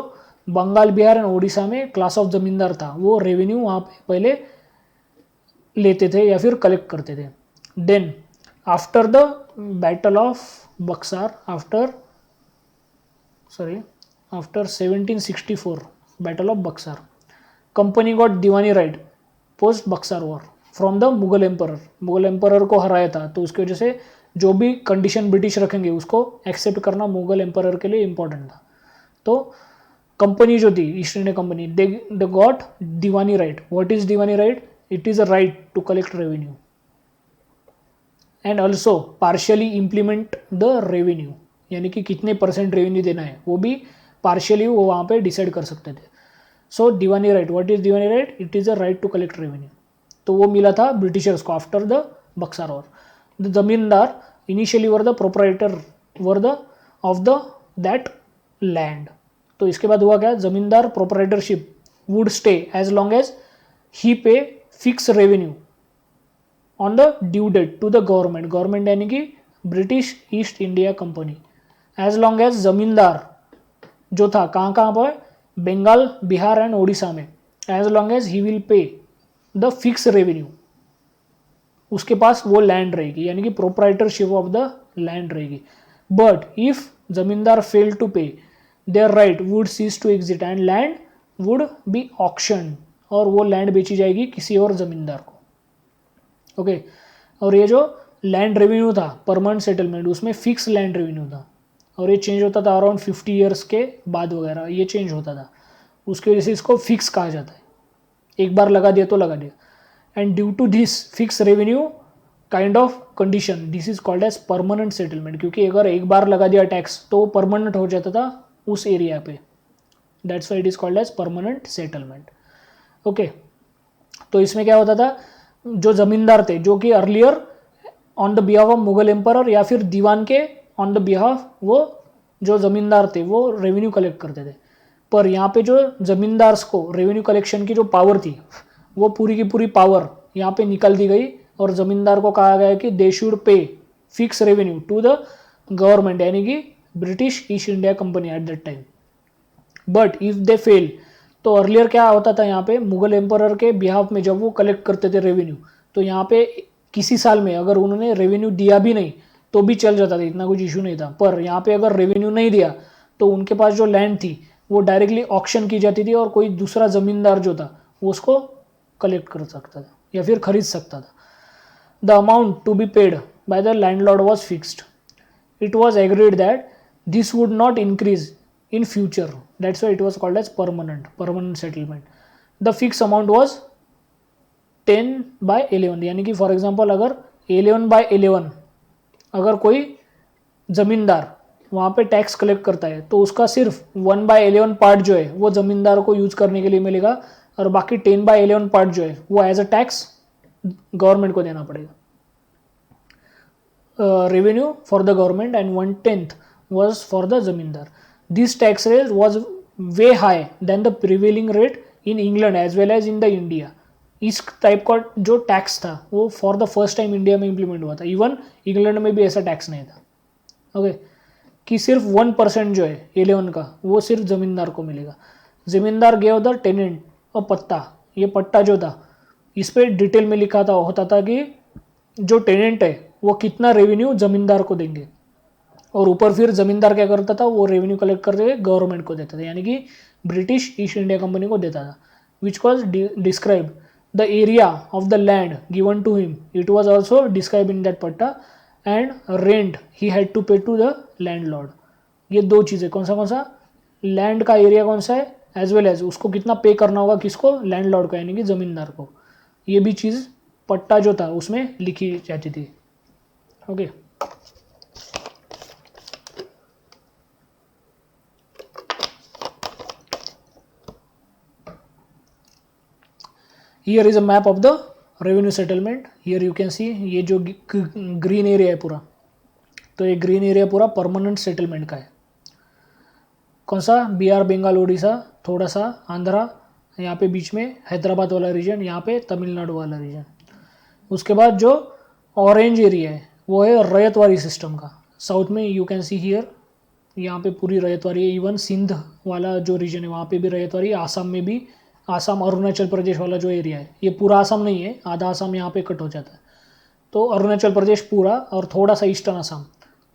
Bengal, Bihar and Odisha में class of जमींदार था वो revenue वहाँ पे पहले लेते थे या फिर कलेक्ट करते थे. Then after the battle of Buxar, after 1764 battle of Buxar, company got diwani right post Buxar war from the Mughal emperor. Mughal emperor को हराया था, तो उसकी वजह से जो भी कंडीशन ब्रिटिश रखेंगे उसको एक्सेप्ट करना मुगल एम्परर के लिए इंपॉर्टेंट था. तो कंपनी जो थी East India company, they got diwani right. What is diwani right? It is a right to collect revenue and also partially implement the revenue, यानी कि कितने परसेंट रेवेन्यू देना है वो भी पार्शियली वो वहाँ पे डिसाइड कर सकते थे. So diwani right, what is diwani right? It is a right to collect revenue. तो वो मिला था ब्रिटिशर्स को after the Buxar war. The zamindar initially were the proprietor were the of the that land. तो इसके बाद हुआ क्या? Zamindar proprietorship would stay as long as he pay fix revenue on the due date to the government. Government यानी कि British East India company. As long as जमींदार जो था कहाँ कहाँ पर? बंगाल, बिहार एंड ओडिशा में. As long as he will pay the fix revenue, उसके पास वो लैंड रहेगी, यानी कि प्रोपराइटरशिप ऑफ द लैंड रहेगी. But if zamindar fail to pay, their right would cease to exit and land would be auction, और वो लैंड बेची जाएगी किसी और जमींदार को. ओके और ये जो लैंड रेवेन्यू था परमानेंट सेटलमेंट, उसमें फिक्स लैंड रेवेन्यू था और ये चेंज होता था अराउंड 50 ईयर्स के बाद वगैरह ये चेंज होता था. उसकी वजह से इसको फिक्स कहा जाता है. एक बार लगा दिया तो लगा दिया. And due to this fix revenue kind of condition, this is called as permanent settlement, क्योंकि अगर एक बार लगा दिया टैक्स तो वो परमानेंट हो जाता था उस एरिया पे. That's why it is called as permanent settlement. Okay तो इसमें क्या होता था? जो ज़मींदार थे जो कि earlier on the behalf of Mughal emperor या फिर दीवान के ऑन द बिहाफ, वो जो ज़मींदार थे वो रेवेन्यू कलेक्ट करते थे. पर यहाँ पे जो ज़मींदार्स को रेवेन्यू कलेक्शन की जो पावर थी वो पूरी की पूरी पावर यहाँ पे निकाल दी गई और ज़मींदार को कहा गया कि they should pay fix revenue to the government, यानी कि British East India company at that time. But if they fail, तो अर्लियर क्या होता था यहाँ पे मुगल एम्परर के बिहाफ में जब वो कलेक्ट करते थे रेवेन्यू, तो यहाँ पे किसी साल में अगर उन्होंने रेवेन्यू दिया भी नहीं तो भी चल जाता था, इतना कुछ इशू नहीं था. पर यहाँ पे अगर रेवेन्यू नहीं दिया तो उनके पास जो लैंड थी वो डायरेक्टली ऑक्शन की जाती थी और कोई दूसरा ज़मींदार जो था वो उसको कलेक्ट कर सकता था या फिर खरीद सकता था. The amount to be paid by the landlord was fixed. It was agreed that this would not increase in future. That's why it was called as permanent settlement. The fixed amount was 10/11, यानी कि for example अगर 11/11 अगर कोई ज़मींदार वहाँ पे tax collect करता है तो उसका सिर्फ 1/11 पार्ट जो है वो ज़मींदार को यूज़ करने के लिए मिलेगा और बाकी 10/11 पार्ट जो है वो एज अ टैक्स गवर्नमेंट को देना पड़ेगा. Revenue for the government and 1/10 was for the ज़मींदार. This tax rate was way high than the prevailing rate in England as well as in the India. इस type का जो tax था वो for the first time India में implement हुआ था. Even England में भी ऐसा टैक्स नहीं था. ओके कि सिर्फ 1% जो है 11 का वो सिर्फ ज़मींदार को मिलेगा. ज़मींदार गेव द टेनेंट और पट्टा, ये पट्टा जो था इस पर डिटेल में लिखा था होता था कि जो टेनेंट है वो कितना रेवेन्यू ज़मींदार को देंगे और ऊपर फिर ज़मींदार क्या करता था वो रेवेन्यू कलेक्ट करके गवर्नमेंट को देता था, यानी कि ब्रिटिश ईस्ट इंडिया कंपनी को देता था. Which was describe the area of the land given to him, it was also describe in that patta and rent he had to pay to the land lord दो चीज़ें कौन सा land का area कौन सा है एज वेल एज उसको कितना पे करना होगा किसको, लैंड लॉर्ड को यानी कि ज़मींदार को. ये भी चीज़ पट्टा जो था उसमें लिखी जाती थी. Okay Here is a map of the revenue settlement. Here you can see ये जो ग्रीन एरिया है पूरा, तो ये ग्रीन एरिया पूरा परमानेंट सेटलमेंट का है. कौन सा? बिहार, बंगाल, उड़ीसा, थोड़ा सा आंध्रा, यहाँ पे बीच में हैदराबाद वाला रीजन, यहाँ पे तमिलनाडु वाला रीजन. उसके बाद जो ऑरेंज एरिया है वो है रैयतवाड़ी सिस्टम का. साउथ में यू कैन सी हियर यहाँ पे पूरी रैयतवाड़ी है. इवन सिंध वाला जो रीजन है वहाँ पे भी रैयतवाड़ी, आसाम में भी आसाम अरुणाचल प्रदेश वाला जो एरिया है, ये पूरा आसाम नहीं है, आधा आसाम यहाँ पे कट हो जाता है, तो अरुणाचल प्रदेश पूरा और थोड़ा सा ईस्टर्न आसाम,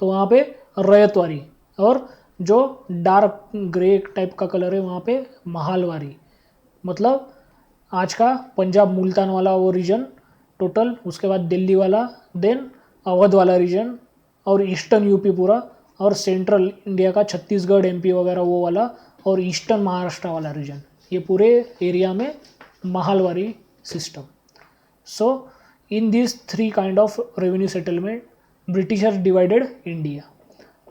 तो वहाँ पे रैयतवाड़ी, और जो डार्क ग्रे टाइप का कलर है वहाँ पे महालवाड़ी, मतलब आज का पंजाब मुल्तान वाला वो रीजन टोटल, उसके बाद दिल्ली वाला, देन अवध वाला रीजन, और ईस्टर्न यूपी पूरा, और सेंट्रल इंडिया का छत्तीसगढ़ एमपी वगैरह वो वाला, और ईस्टर्न महाराष्ट्र वाला रीजन, ये पूरे एरिया में Mahalwari system. So in this 3 kind of revenue settlement Britishers divided India.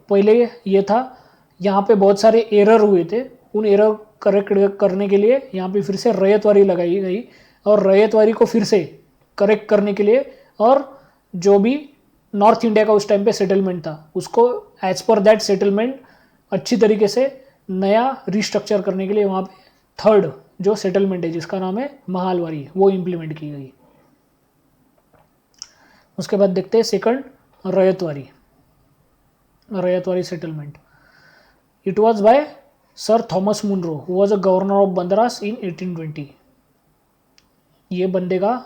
पहले ये था, यहाँ पे बहुत सारे एरर हुए थे, उन एरर करेक्ट करने के लिए यहाँ पे फिर से रैयतवाड़ी लगाई गई, और रैयतवाड़ी को फिर से करेक्ट करने के लिए, और जो भी नॉर्थ इंडिया का उस टाइम पे सेटलमेंट था उसको एज पर दैट सेटलमेंट अच्छी तरीके से नया रिस्ट्रक्चर करने के लिए वहाँ पे थर्ड जो सेटलमेंट है जिसका नाम है महालवाड़ी, वो इम्प्लीमेंट की गई. उसके बाद देखते हैं second, ryotwari settlement. It was by Sir Thomas Munro who was a governor of Madras in 1820. ये बंदे का,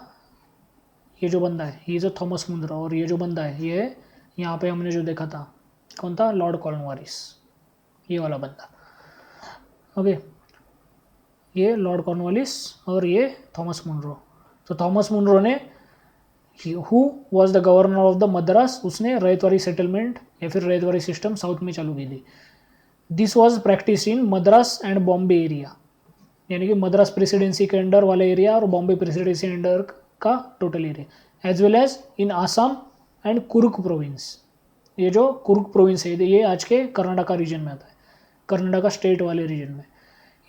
ये जो बंदा है ये जो थॉमस मुनरो, और ये जो बंदा है ये है यहाँ पे हमने जो देखा था, कौन था, लॉर्ड कॉर्नवालिस, ये वाला बंदा. ओके, ये लॉर्ड कॉर्नवालिस और ये थॉमस मुनरो. तो थॉमस मुनरो ने, who was the governor of the Madras, उसने रैयतवाड़ी सेटलमेंट या फिर रैयतवाड़ी सिस्टम साउथ में चालू की थी. This was practice in Madras and Bombay area, यानी कि मद्रास प्रेसिडेंसी के अंडर वाला एरिया और बॉम्बे प्रेसिडेंसी अंडर का total area, as well as in Assam and Coorg province. ये जो कुर्ग प्रोविंस है ये आज के कर्नाटका रीजन में आता है, कर्नाटका स्टेट वाले रीजन में.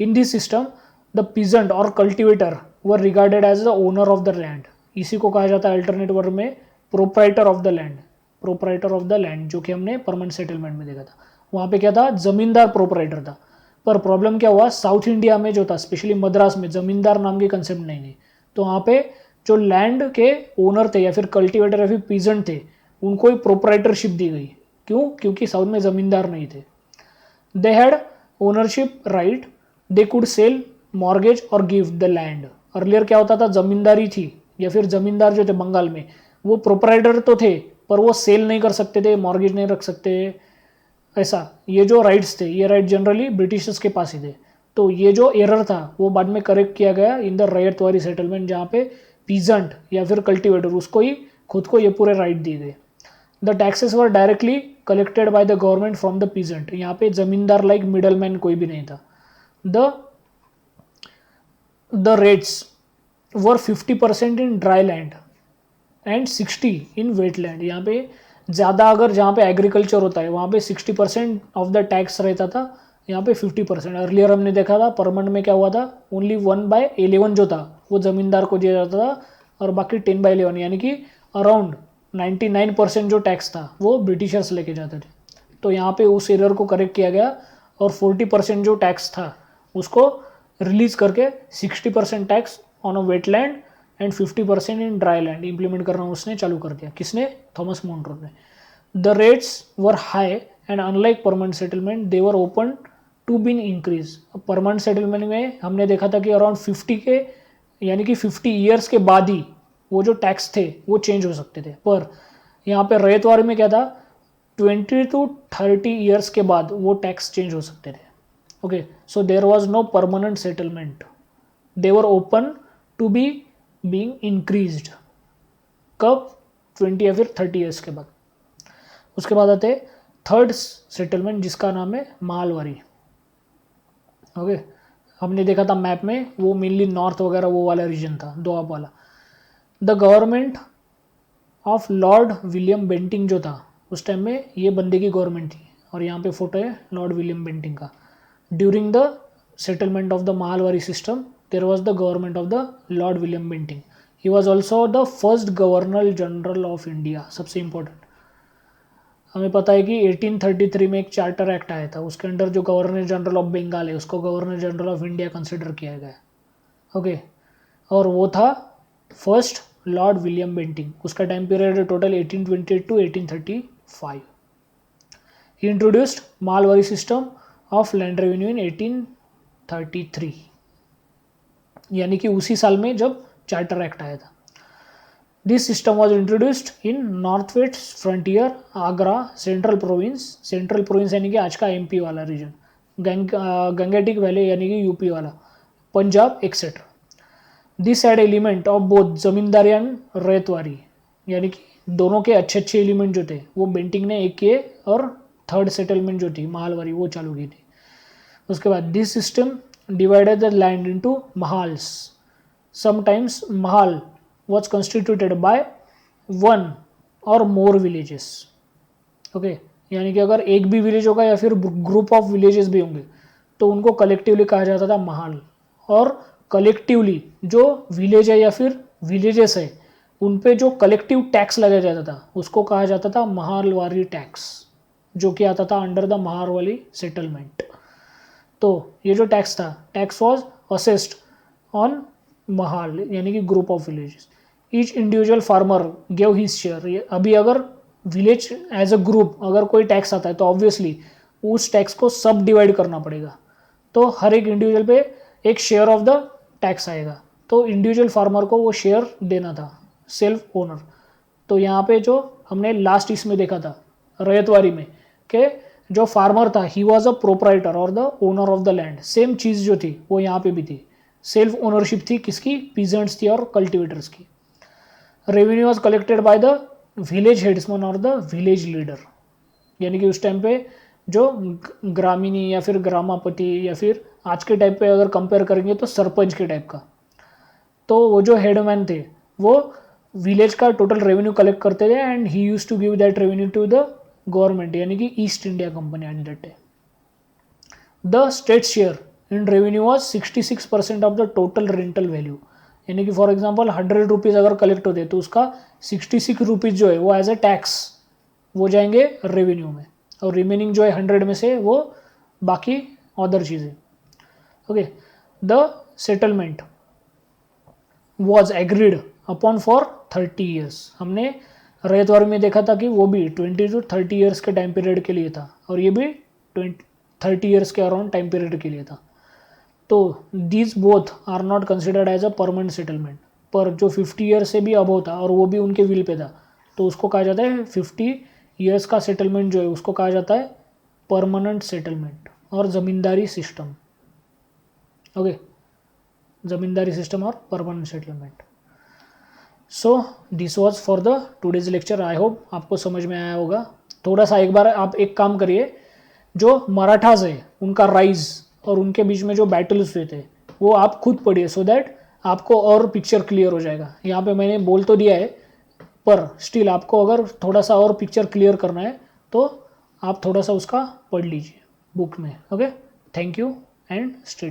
In this system the peasant और cultivator were regarded as the owner of the land. इसी को कहा जाता है अल्टरनेट वर्ड में proprietor of the land, proprietor of the land, जो कि हमने परमानेंट सेटलमेंट में देखा था. वहाँ पे क्या था, जमींदार प्रोप्राइटर था. पर प्रॉब्लम क्या हुआ, साउथ इंडिया में जो था, स्पेशली मद्रास में, जमींदार नाम की कंसेप्ट नहीं थी. तो वहाँ पे जो लैंड के ओनर थे या फिर कल्टिवेटर या फिर पीजेंट थे, उनको ही प्रोप्राइटरशिप दी गई. क्यों, क्योंकि साउथ में जमींदार नहीं थे. They had ownership right, they could sell, mortgage और गिव द लैंड. अर्लियर क्या होता था, जमींदारी थी या फिर जमींदार जो थे बंगाल में, वो प्रोप्राइटर तो थे पर वो सेल नहीं कर सकते थे, मॉर्गेज नहीं रख सकते, ऐसा. ये जो राइट्स थे, ये राइट जनरली ब्रिटिशर्स के पास ही थे. तो ये जो एरर था वो बाद में करेक्ट किया गया इन द रैयतवाड़ी सेटलमेंट, जहाँ पे पीजेंट या फिर कल्टिवेटर उसको ही खुद को ये पूरे राइट दिए गए. The taxes were directly collected by the government from the peasant. यहाँ पे जमींदार लाइक मिडल मैन कोई भी नहीं था. The rates were 50% in dry land and 60 in wet land. यहाँ पे ज़्यादा अगर जहाँ पे एग्रीकल्चर होता है वहाँ पे 60% ऑफ द टैक्स रहता था, यहाँ पे 50%. अर्लियर हमने देखा था परमानेंट में क्या हुआ था, ओनली 1/11 जो था वो ज़मींदार को दिया जाता था, और बाकी 10/11 यानी कि अराउंड 99% जो टैक्स था वो ब्रिटिशर्स लेके जाते थे. तो यहाँ पे उस एरर को करेक्ट किया गया, और 40% जो टैक्स था उसको रिलीज करके 60% tax on a wetland and 50% in dry land implement करना उसने चालू कर दिया. किसने, थॉमस मुनरो ने. The rates were high and unlike permanent settlement they were open to been increase. Permanent settlement में हमने देखा था कि अराउंड 50 के यानी कि 50 ईयर्स के बाद ही वो जो टैक्स थे वो चेंज हो सकते थे. पर यहाँ पे रैयतवाड़ी में क्या था, 20 to 30 ईयर्स के बाद वो टैक्स चेंज हो सकते थे. Okay, so there was no permanent settlement, they were open to be being increased. कब, 20 या फिर 30 ईयर्स के बाद. उसके बाद आते थर्ड सेटलमेंट जिसका नाम है महालवाड़ी. ओके, हमने देखा था मैप में वो मेनली नॉर्थ वगैरह वो वाला रीजन था, दोआब वाला. The government of Lord William Bentinck जो था उस टाइम में, ये बंदे की गवर्नमेंट थी, और यहाँ पे फोटो है लॉर्ड विलियम बेंटिंग का. During the settlement of the Mahalwari system there was the government of the Lord William Bentinck. He was also the first governor general of India. सबसे इंपॉर्टेंट, हमें पता है कि 1833 में एक चार्टर एक्ट आया था, उसके अंडर जो गवर्नर जनरल ऑफ बंगाल है उसको governor general of India consider किया गया. ओके, और वो था फर्स्ट लॉर्ड विलियम बेंटिंग. उसका time period total 1828 to 1835. He introduced Mahalwari system of land revenue in 1833. यानी कि उसी साल में जब चार्टर एक्ट आया था। This system was introduced in north west frontier, Agra, central province यानी कि आज का एमपी वाला रीजन, गंगेटिक वैली यानी कि यूपी वाला, Punjab etcetera. This had element of both zamindari and ryotwari, यानी कि दोनों के अच्छे अच्छे एलिमेंट जो थे वो बेंटिंग ने एक किए और थर्ड सेटलमेंट जो थी महालवारी वो चालू की थी। उसके बाद this system divided the land into mahals. Sometimes mahal was constituted by one और मोर विलेजेस। ओके, यानी कि अगर एक भी विलेज होगा या फिर ग्रुप ऑफ विलेजेस भी होंगे तो उनको कलेक्टिवली कहा जाता था महल, और कलेक्टिवली जो विलेज है या फिर विलेजेस है उन पे जो कलेक्टिव टैक्स लगाया जाता था उसको कहा जाता था महालवारी टैक्स, जो कि आता था अंडर द महालवारी सेटलमेंट। तो ये जो टैक्स था, टैक्स वॉज असेस्ड ऑन महल यानी कि group of villages. Each individual farmer gave his share. अभी अगर विलेज एज अ ग्रुप अगर कोई टैक्स आता है तो ऑब्वियसली उस टैक्स को सब डिवाइड करना पड़ेगा, तो हर एक इंडिविजुअल पे एक शेयर ऑफ द टैक्स आएगा, तो इंडिविजुअल फार्मर को वो शेयर देना था, सेल्फ ओनर। तो यहाँ पे जो हमने लास्ट इसमें देखा था रैयतवारी में कि जो फार्मर था ही वॉज अ प्रोपराइटर और the owner of the land, same चीज़ जो थी वो यहाँ पे भी थी, सेल्फ ओनरशिप थी किसकी, पीजेंट्स थी और कल्टिवेटर्स की। Revenue was collected by the village headsman और द विलेज लीडर, यानी कि उस टाइम पे जो ग्रामीणी या फिर ग्रामापति या फिर आज के टाइप पे अगर कंपेयर करेंगे तो सरपंच के टाइप का, तो वो जो हेडमैन थे वो विलेज का टोटल रेवेन्यू कलेक्ट करते थे and he use to give that revenue to the government यानी कि East India company at that time. The state share in revenue was 66% of the total rental value, यानी कि for example 100 rupees अगर collect होते तो उसका 66 rupees जो है वो एज ए टैक्स वो जाएंगे रेवेन्यू में, और रिमेनिंग जो है 100 में से वो बाकी अदर चीज़ें। Okay, the settlement was agreed upon for 30 years. हमने रैयतवारी में देखा था कि वो भी 20 to 30 ईयर्स के टाइम पीरियड के लिए था, और ये भी 30 ईयर्स के अराउंड टाइम पीरियड के लिए था। तो these both are not considered as a permanent settlement, पर जो 50 ईयर से भी अबव था और वो भी उनके विल पे था तो उसको कहा जाता है 50 ईयर्स का सेटलमेंट जो है उसको कहा जाता है परमानेंट सेटलमेंट और ज़मींदारी सिस्टम। ओके, ज़मींदारी सिस्टम और permanent settlement. So this was for the today's lecture. I hope आपको समझ में आया होगा। थोड़ा सा एक बार आप एक काम करिए, जो मराठास है उनका राइज और उनके बीच में जो बैटल्स हुए थे वो आप खुद पढ़िए, सो दैट आपको और पिक्चर क्लियर हो जाएगा। यहाँ पे मैंने बोल तो दिया है, पर स्टिल आपको अगर थोड़ा सा और पिक्चर क्लियर करना है तो आप थोड़ा सा उसका पढ़ लीजिए बुक में। Okay, thank you and stay tuned.